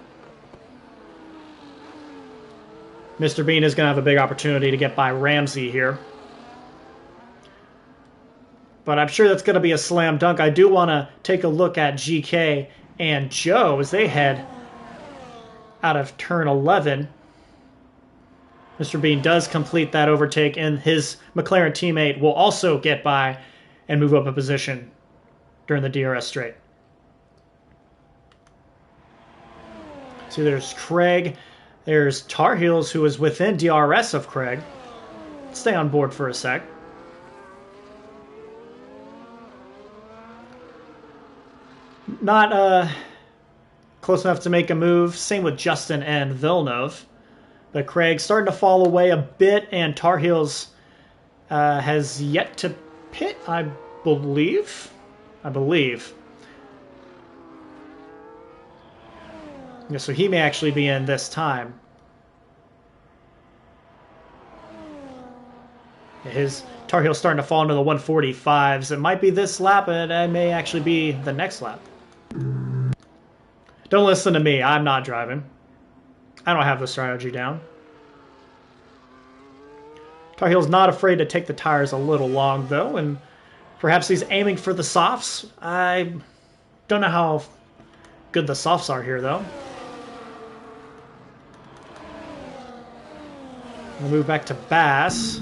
Mr. Bean is going to have a big opportunity to get by Ramsey here. But I'm sure that's going to be a slam dunk. I do want to take a look at GK and Joe as they head out of turn 11. Mr. Bean does complete that overtake, and his McLaren teammate will also get by and move up a position during the DRS straight. So there's Craig. There's Tar Heels, who is within DRS of Craig. Stay on board for a sec. Not close enough to make a move. Same with Justin and Villeneuve. But Craig starting to fall away a bit, and Tar Heels has yet to pit, I believe. Yeah, so he may actually be in this time. His Tar Heel's starting to fall into the 145s. It might be this lap, and it may actually be the next lap. Don't listen to me. I'm not driving. I don't have the strategy down. Tar Heel's not afraid to take the tires a little long, though, and perhaps he's aiming for the softs. I don't know how good the softs are here, though. We'll move back to Bass.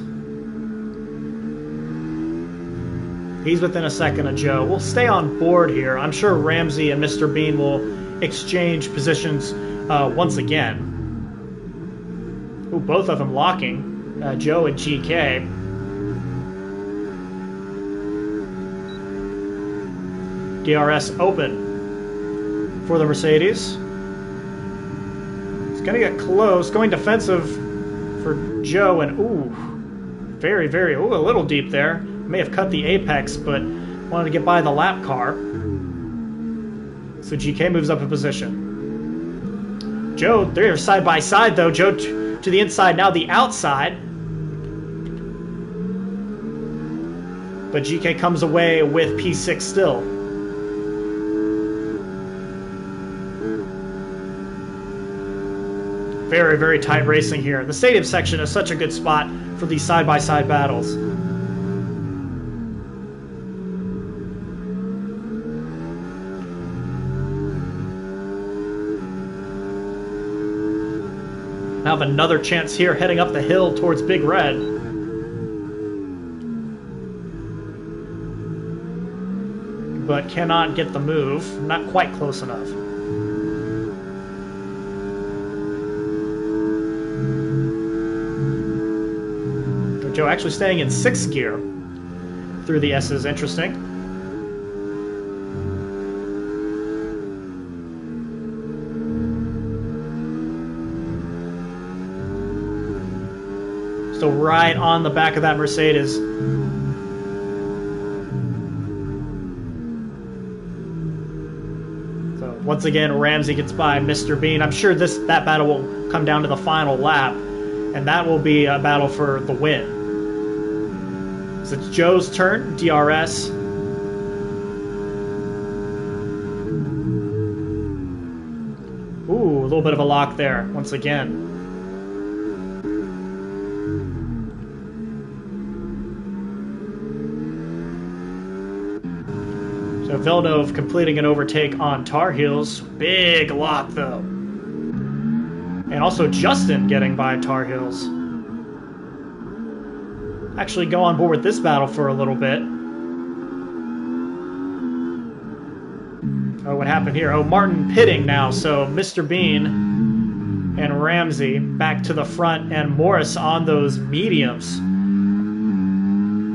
He's within a second of Joe. We'll stay on board here. I'm sure Ramsey and Mr. Bean will exchange positions once again. Ooh, both of them locking. Joe and GK. DRS open for the Mercedes. It's going to get close. Going defensive for Joe, and very, a little deep there. May have cut the apex, but wanted to get by the lap car. So GK moves up a position. Joe, they're side by side though. Joe to the inside, now the outside. But GK comes away with P6 still. Very, very tight racing here. The stadium section is such a good spot for these side-by-side battles. Now have another chance here heading up the hill towards Big Red. But cannot get the move. Not quite close enough. Joe actually staying in 6th gear through the S's. Interesting. Still right on the back of that Mercedes. So once again, Ramsey gets by Mr. Bean. I'm sure that battle will come down to the final lap, and that will be a battle for the win. So it's Joe's turn, DRS. Ooh, a little bit of a lock there, once again. So Villeneuve completing an overtake on Tar Heels. Big lock, though. And also Justin getting by Tar Heels. Actually go on board with this battle for a little bit. Oh, what happened here? Oh, Martin pitting now, so Mr. Bean and Ramsey back to the front, and Morris on those mediums.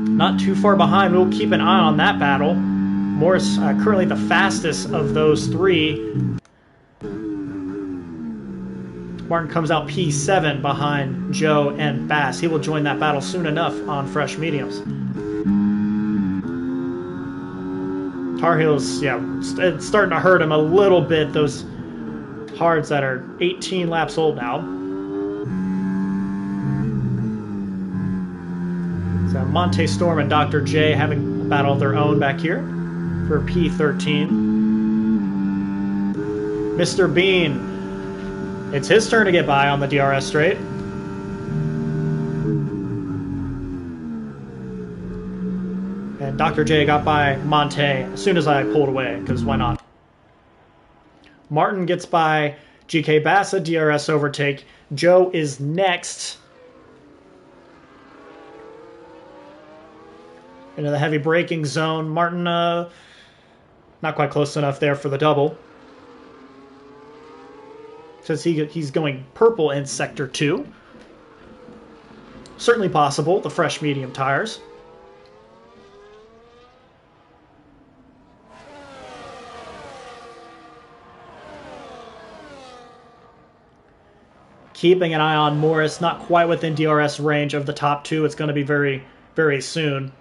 Not too far behind. We'll keep an eye on that battle. Morris currently the fastest of those three. Martin comes out P7 behind Joe and Bass. He will join that battle soon enough on fresh mediums. Tar Heels, yeah, it's starting to hurt him a little bit, those hards that are 18 laps old now. So Monte Storm and Dr. J having a battle of their own back here for P13. Mr. Bean, it's his turn to get by on the DRS straight. Dr. J got by Monte as soon as I pulled away, because why not? Martin gets by GK Bass, DRS overtake. Joe is next. Into the heavy braking zone. Martin, not quite close enough there for the double. Says he's going purple in Sector 2. Certainly possible, the fresh medium tires. Keeping an eye on Morris, not quite within DRS range of the top two. It's going to be very, very soon.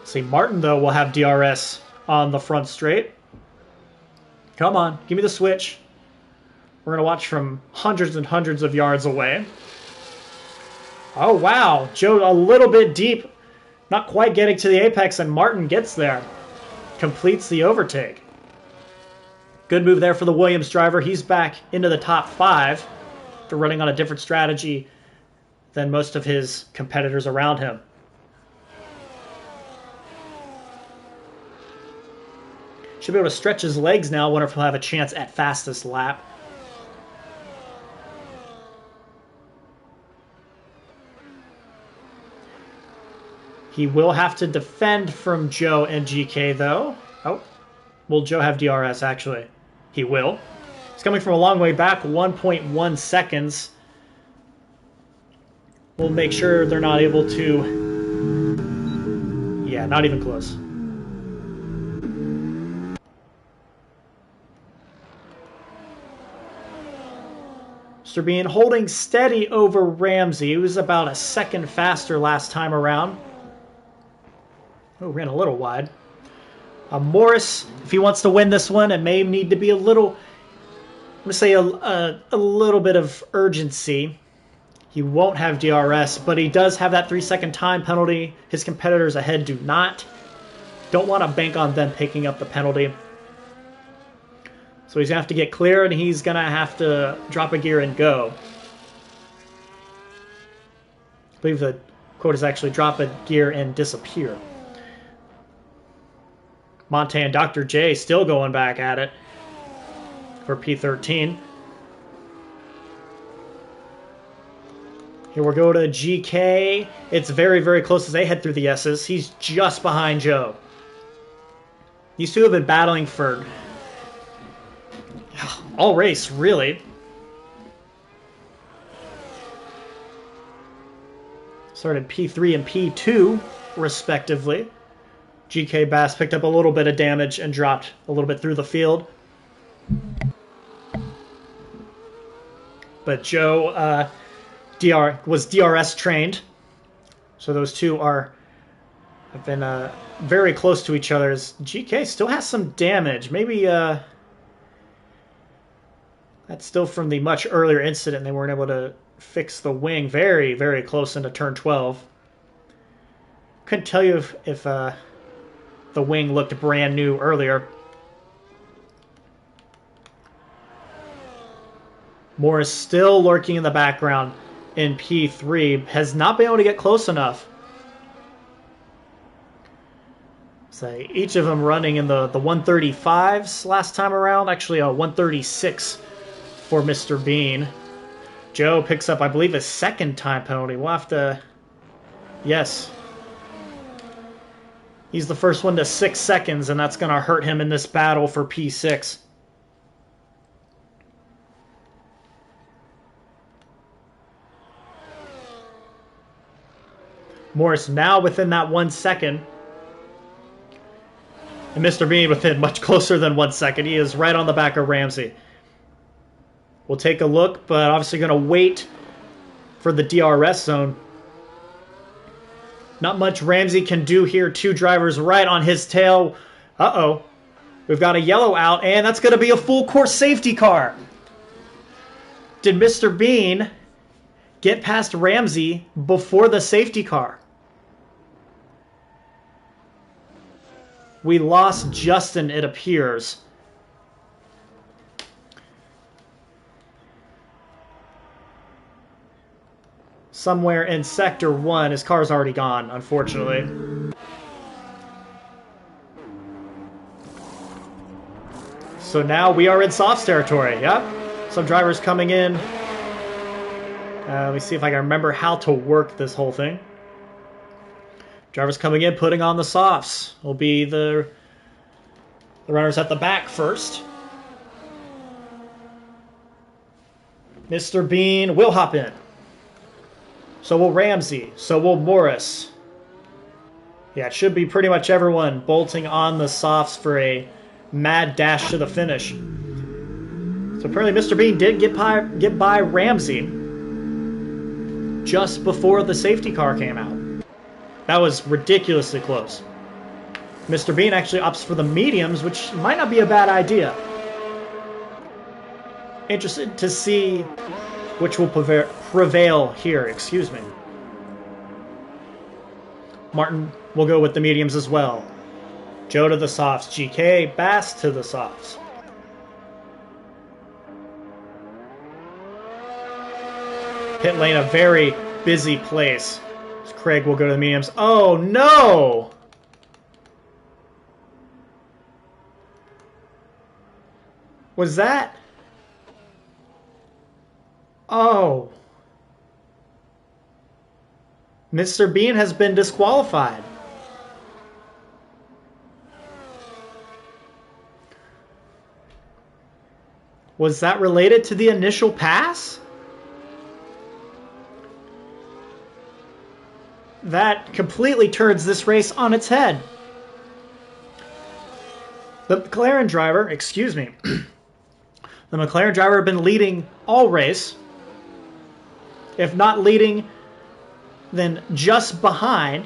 See, Martin, though, will have DRS on the front straight. Come on, give me the switch. We're going to watch from hundreds and hundreds of yards away. Oh, wow. Joe a little bit deep. Not quite getting to the apex, and Martin gets there. Completes the overtake. Good move there for the Williams driver. He's back into the top 5 after running on a different strategy than most of his competitors around him. Should be able to stretch his legs now. Wonder if he'll have a chance at fastest lap. He will have to defend from Joe and GK, though. Oh, will Joe have DRS, actually? He will. He's coming from a long way back, 1.1 seconds. We'll make sure they're not able to... Yeah, not even close. Mr. Bean holding steady over Ramsey. He was about a second faster last time around. Oh, ran a little wide. Morris, if he wants to win this one, it may need to be a little, I'm going to say a little bit of urgency. He won't have DRS, but he does have that 3-second time penalty. His competitors ahead do not. Don't want to bank on them picking up the penalty. So he's going to have to get clear, and he's going to have to drop a gear and go. I believe the quote is actually drop a gear and disappear. Monte and Dr. J still going back at it for P13. Here we'll go to GK. It's very, very close as they head through the S's. He's just behind Joe. These two have been battling for all race, really. Started P3 and P2, respectively. GK Bass picked up a little bit of damage and dropped a little bit through the field. But Joe was DRS trained. So those two have been very close to each other. GK still has some damage. Maybe that's still from the much earlier incident. They weren't able to fix the wing. Very, very close into turn 12. Couldn't tell you if the wing looked brand new earlier. Morris still lurking in the background in P3. Has not been able to get close enough. So each of them running in the 135s last time around. Actually, a 136 for Mr. Bean. Joe picks up, I believe, his second time penalty. We'll have to... Yes. He's the first one to 6 seconds, and that's going to hurt him in this battle for P6. Morris now within that 1 second. And Mr. Bean within much closer than 1 second. He is right on the back of Ramsey. We'll take a look, but obviously going to wait for the DRS zone. Not much Ramsey can do here. Two drivers right on his tail. Uh-oh. We've got a yellow out, and that's going to be a full course safety car. Did Mr. Bean get past Ramsey before the safety car? We lost Justin, it appears. somewhere in Sector 1. His car's already gone, unfortunately. So now we are in softs territory. Yep. Some drivers coming in. Let me see if I can remember how to work this whole thing. Drivers coming in, putting on the softs. Will be the runners at the back first. Mr. Bean will hop in. So will Ramsey. So will Morris. Yeah, it should be pretty much everyone bolting on the softs for a mad dash to the finish. So apparently Mr. Bean did get by Ramsey just before the safety car came out. That was ridiculously close. Mr. Bean actually opts for the mediums, which might not be a bad idea. Interested to see which will prevail here. Excuse me. Martin will go with the mediums as well. Joe to the softs. GK, Bass to the softs. Pit lane, a very busy place. Craig will go to the mediums. Oh, no! Was that? Oh. Mr. Bean has been disqualified. Was that related to the initial pass? That completely turns this race on its head. The McLaren driver, excuse me, the McLaren driver had been leading all race. If not leading, then just behind,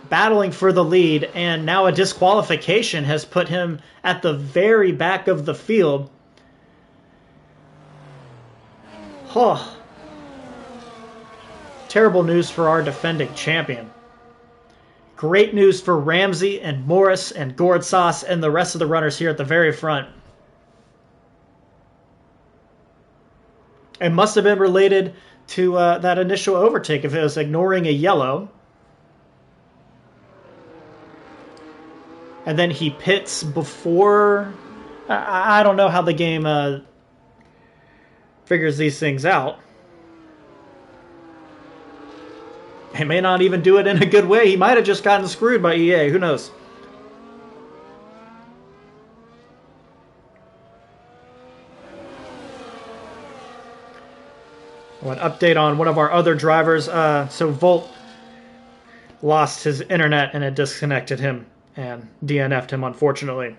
battling for the lead, and now a disqualification has put him at the very back of the field. Oh. Terrible news for our defending champion. Great news for Ramsey and Morris and Gordsas and the rest of the runners here at the very front. It must have been related to that initial overtake if it was ignoring a yellow. And then he pits before... I don't know how the game figures these things out. He may not even do it in a good way. He might have just gotten screwed by EA. Who knows? An update on one of our other drivers. So Volt lost his internet and it disconnected him and DNF'd him, unfortunately.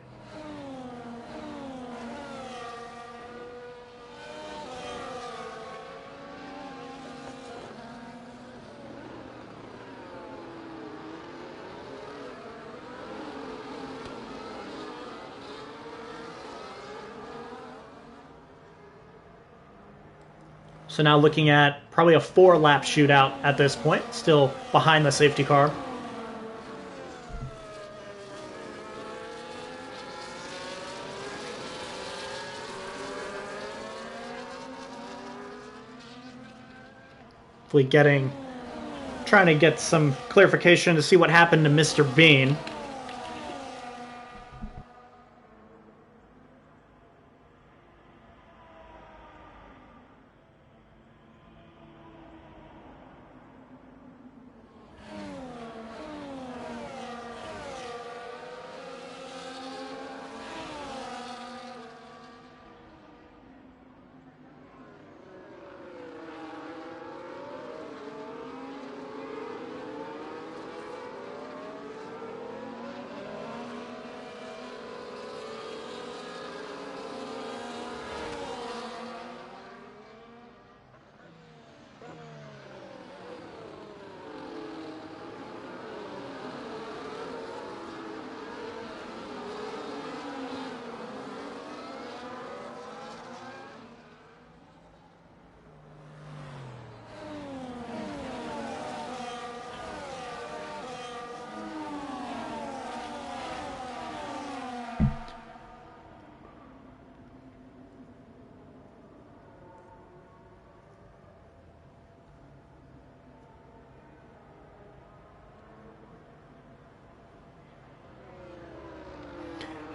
So now looking at probably a 4-lap shootout at this point, still behind the safety car. Hopefully trying to get some clarification to see what happened to Mr. Bean.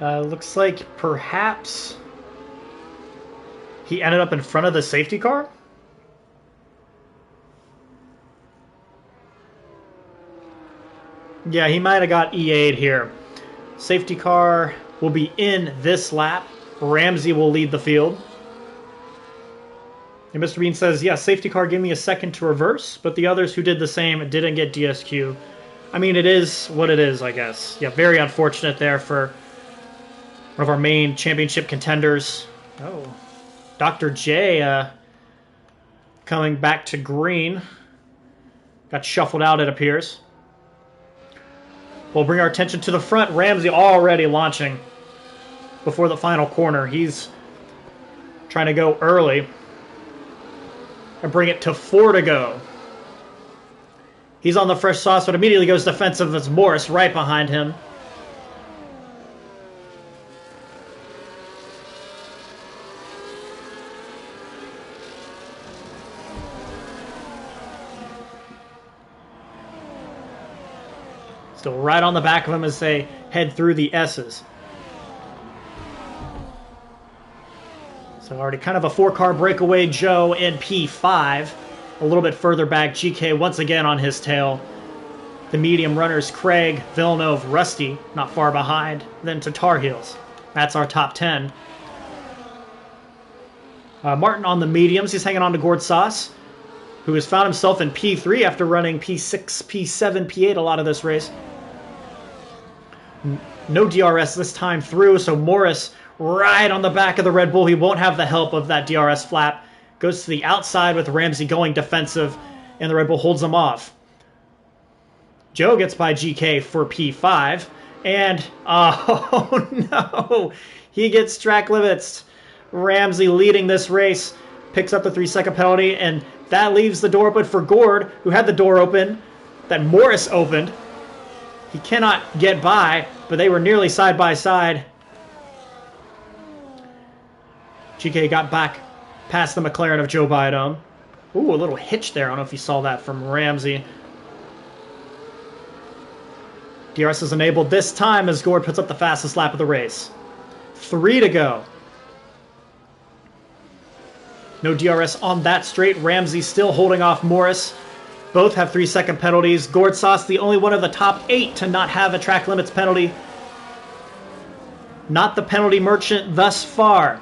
Looks like perhaps he ended up in front of the safety car. Yeah, he might have got EA'd here. Safety car will be in this lap. Ramsey will lead the field. And Mr. Bean says, yeah, safety car gave me a second to reverse, but the others who did the same didn't get DSQ. I mean, it is what it is, I guess. Yeah, very unfortunate there for one of our main championship contenders. Oh, Dr. J coming back to green. Got shuffled out, it appears. We'll bring our attention to the front. Ramsey already launching before the final corner. He's trying to go early and bring it to 4 to go. He's on the fresh sauce, but immediately goes defensive as Morris right behind him. Still right on the back of him as they head through the S's. So already kind of a 4-car breakaway. Joe in P5. A little bit further back, GK once again on his tail. The medium runners, Craig, Villeneuve, Rusty, not far behind. Then to Tar Heels. That's our top 10. Martin on the mediums. He's hanging on to Gord Sauce, who has found himself in P3 after running P6, P7, P8 a lot of this race. No DRS this time through, so Morris right on the back of the Red Bull. He won't have the help of that DRS flap. Goes to the outside with Ramsey going defensive, and the Red Bull holds him off. Joe gets by GK for P5, and oh no, he gets track limits. Ramsey leading this race, picks up the 3-second penalty, and that leaves the door open for Gord, who had the door open that Morris opened. He cannot get by, but they were nearly side by side. GK got back past the McLaren of Joe Biden. Ooh, a little hitch there. I don't know if you saw that from Ramsey. DRS is enabled this time as Gord puts up the fastest lap of the race. 3 to go. No DRS on that straight. Ramsey still holding off Morris. Both have 3-second penalties. Gord Sauce, the only one of the top 8 to not have a track limits penalty. Not the penalty merchant thus far.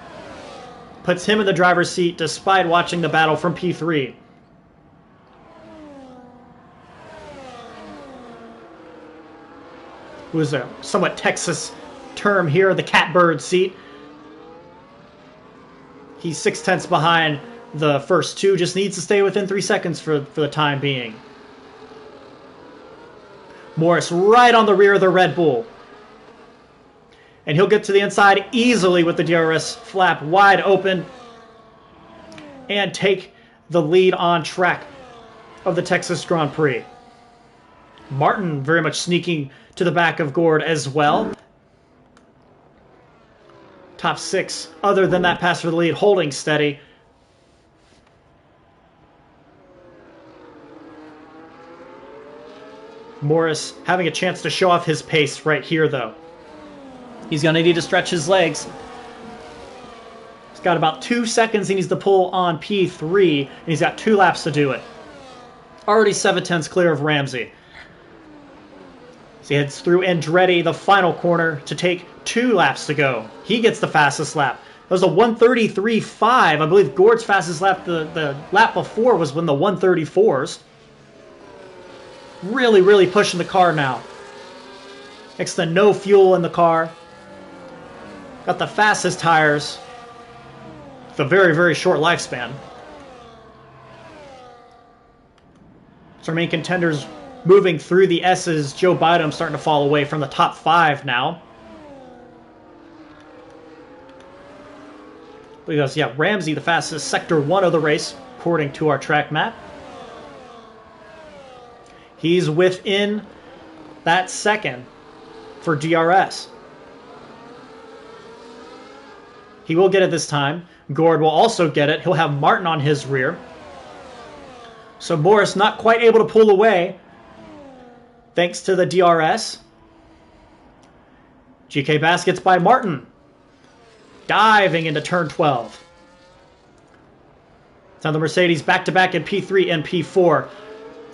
Puts him in the driver's seat despite watching the battle from P3. Who is a somewhat Texas term here, the catbird seat. He's 6/10 behind the first two. Just needs to stay within 3 seconds for the time being. Morris right on the rear of the Red Bull. And he'll get to the inside easily with the DRS flap wide open and take the lead on track of the Texas Grand Prix. Martin very much sneaking to the back of Gord as well. Top 6, other than that pass for the lead, holding steady. Morris having a chance to show off his pace right here, though. He's going to need to stretch his legs. He's got about 2 seconds he needs to pull on P3, and he's got 2 laps to do it. Already 7/10 clear of Ramsey. So he heads through Andretti, the final corner, to take 2 laps to go. He gets the fastest lap. That was a 1:33.5. I believe Gord's fastest lap the lap before was when the 1:34s. Really, really pushing the car now. Next to no fuel in the car. Got the fastest tires. With a very, very short lifespan. So our main contenders moving through the S's. Joe Biden starting to fall away from the top 5 now. Because, yeah, Ramsey the fastest sector 1 of the race, according to our track map. He's within that second for DRS. He will get it this time. Gord will also get it. He'll have Martin on his rear. So Morris not quite able to pull away thanks to the DRS. GK Bass gets by Martin. Diving into turn 12. Now the Mercedes back-to-back in P3 and P4.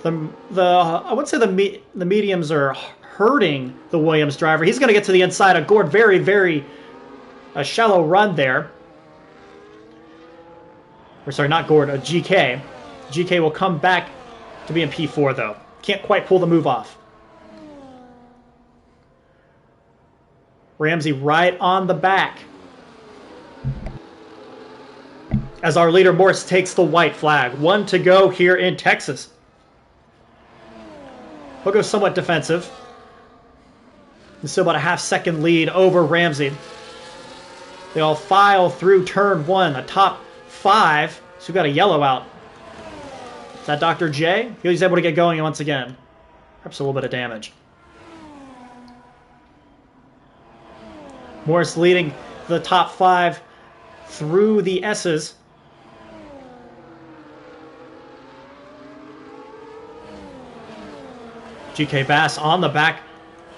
I would say the mediums are hurting the Williams driver. He's going to get to the inside of Gord. Very, very shallow run there. Or sorry, not Gord, a GK. GK will come back to be in P4 though. Can't quite pull the move off. Ramsey right on the back. As our leader Morris takes the white flag. 1 to go here in Texas. He'll go somewhat defensive. He's still about a half-second lead over Ramsey. They all file through turn 1, the top 5. So we've got a yellow out. Is that Dr. J? He's able to get going once again. Perhaps a little bit of damage. Morris leading the top 5 through the S's. GK Bass on the back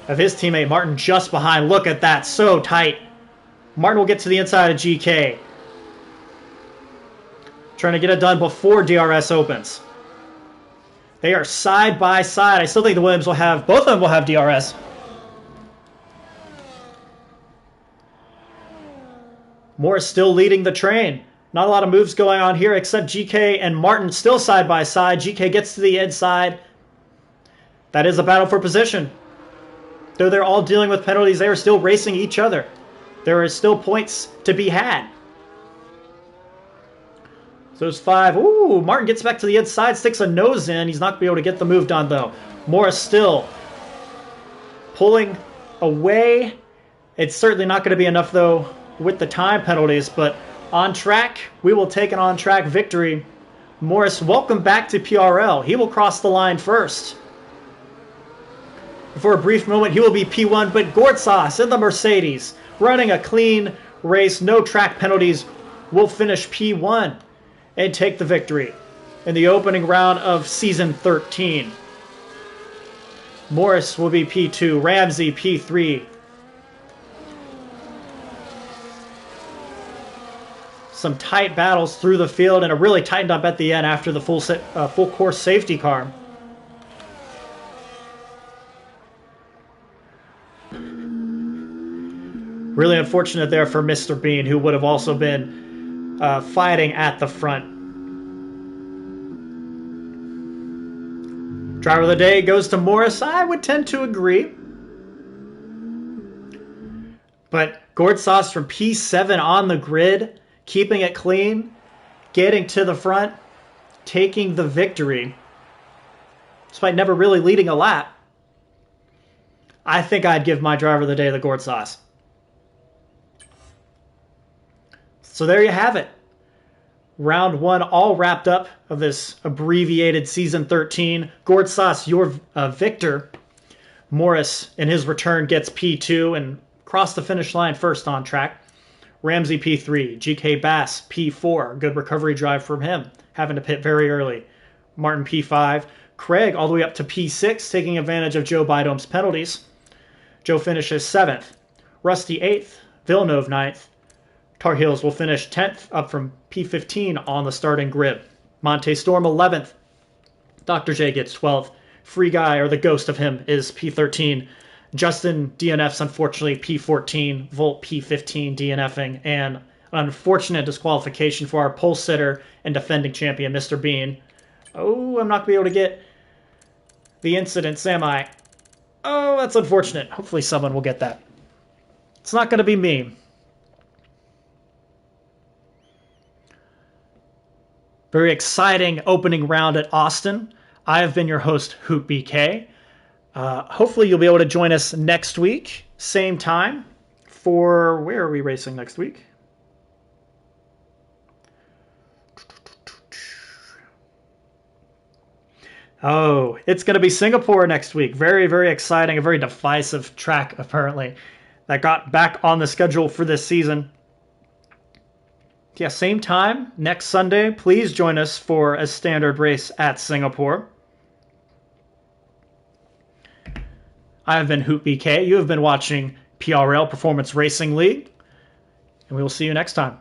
of his teammate Martin just behind. Look at that, so tight. Martin will get to the inside of GK. Trying to get it done before DRS opens. They are side by side. I still think the Williams will have, both of them will have DRS. Morris still leading the train. Not a lot of moves going on here except GK and Martin still side by side. GK gets to the inside. That is a battle for position. Though they're all dealing with penalties, they are still racing each other. There is still points to be had. So those 5. Ooh, Martin gets back to the inside, sticks a nose in. He's not going to be able to get the move done, though. Morris still pulling away. It's certainly not going to be enough, though, with the time penalties. But on track, we will take an on-track victory. Morris, welcome back to PRL. He will cross the line first. For a brief moment, he will be P1, but Gortsas in the Mercedes, running a clean race, no track penalties, will finish P1 and take the victory in the opening round of Season 13. Morris will be P2, Ramsey P3. Some tight battles through the field, and it really tightened up at the end after the full course safety car. Really unfortunate there for Mr. Bean, who would have also been fighting at the front. Driver of the day goes to Morris. I would tend to agree. But Gortsas from P7 on the grid, keeping it clean, getting to the front, taking the victory, despite never really leading a lap. I think I'd give my driver of the day the Gortsas. So there you have it. Round 1 all wrapped up of this abbreviated Season 13. Gortsas, your victor. Morris, in his return, gets P2 and crossed the finish line first on track. Ramsey P3. GK Bass P4. Good recovery drive from him, having to pit very early. Martin P5. Craig all the way up to P6, taking advantage of Joe Bidom's penalties. Joe finishes 7th. Rusty 8th. Villeneuve 9th. Tar Heels will finish 10th, up from P15 on the starting grid. Monte Storm 11th. Dr. J gets 12th. Free Guy, or the ghost of him, is P13. Justin DNFs, unfortunately, P14. Volt P15 DNFing. And an unfortunate disqualification for our pole sitter and defending champion, Mr. Bean. Oh, I'm not going to be able to get the incidents, am I? Oh, that's unfortunate. Hopefully someone will get that. It's not going to be me. Very exciting opening round at Austin. I have been your host, Hoop BK. Hopefully you'll be able to join us next week, same time, for, where are we racing next week? Oh, it's going to be Singapore next week. Very, very exciting. A very divisive track, apparently, that got back on the schedule for this season. Yeah, same time, next Sunday. Please join us for a standard race at Singapore. I have been Hoop BK. You have been watching PRL Performance Racing League. And we will see you next time.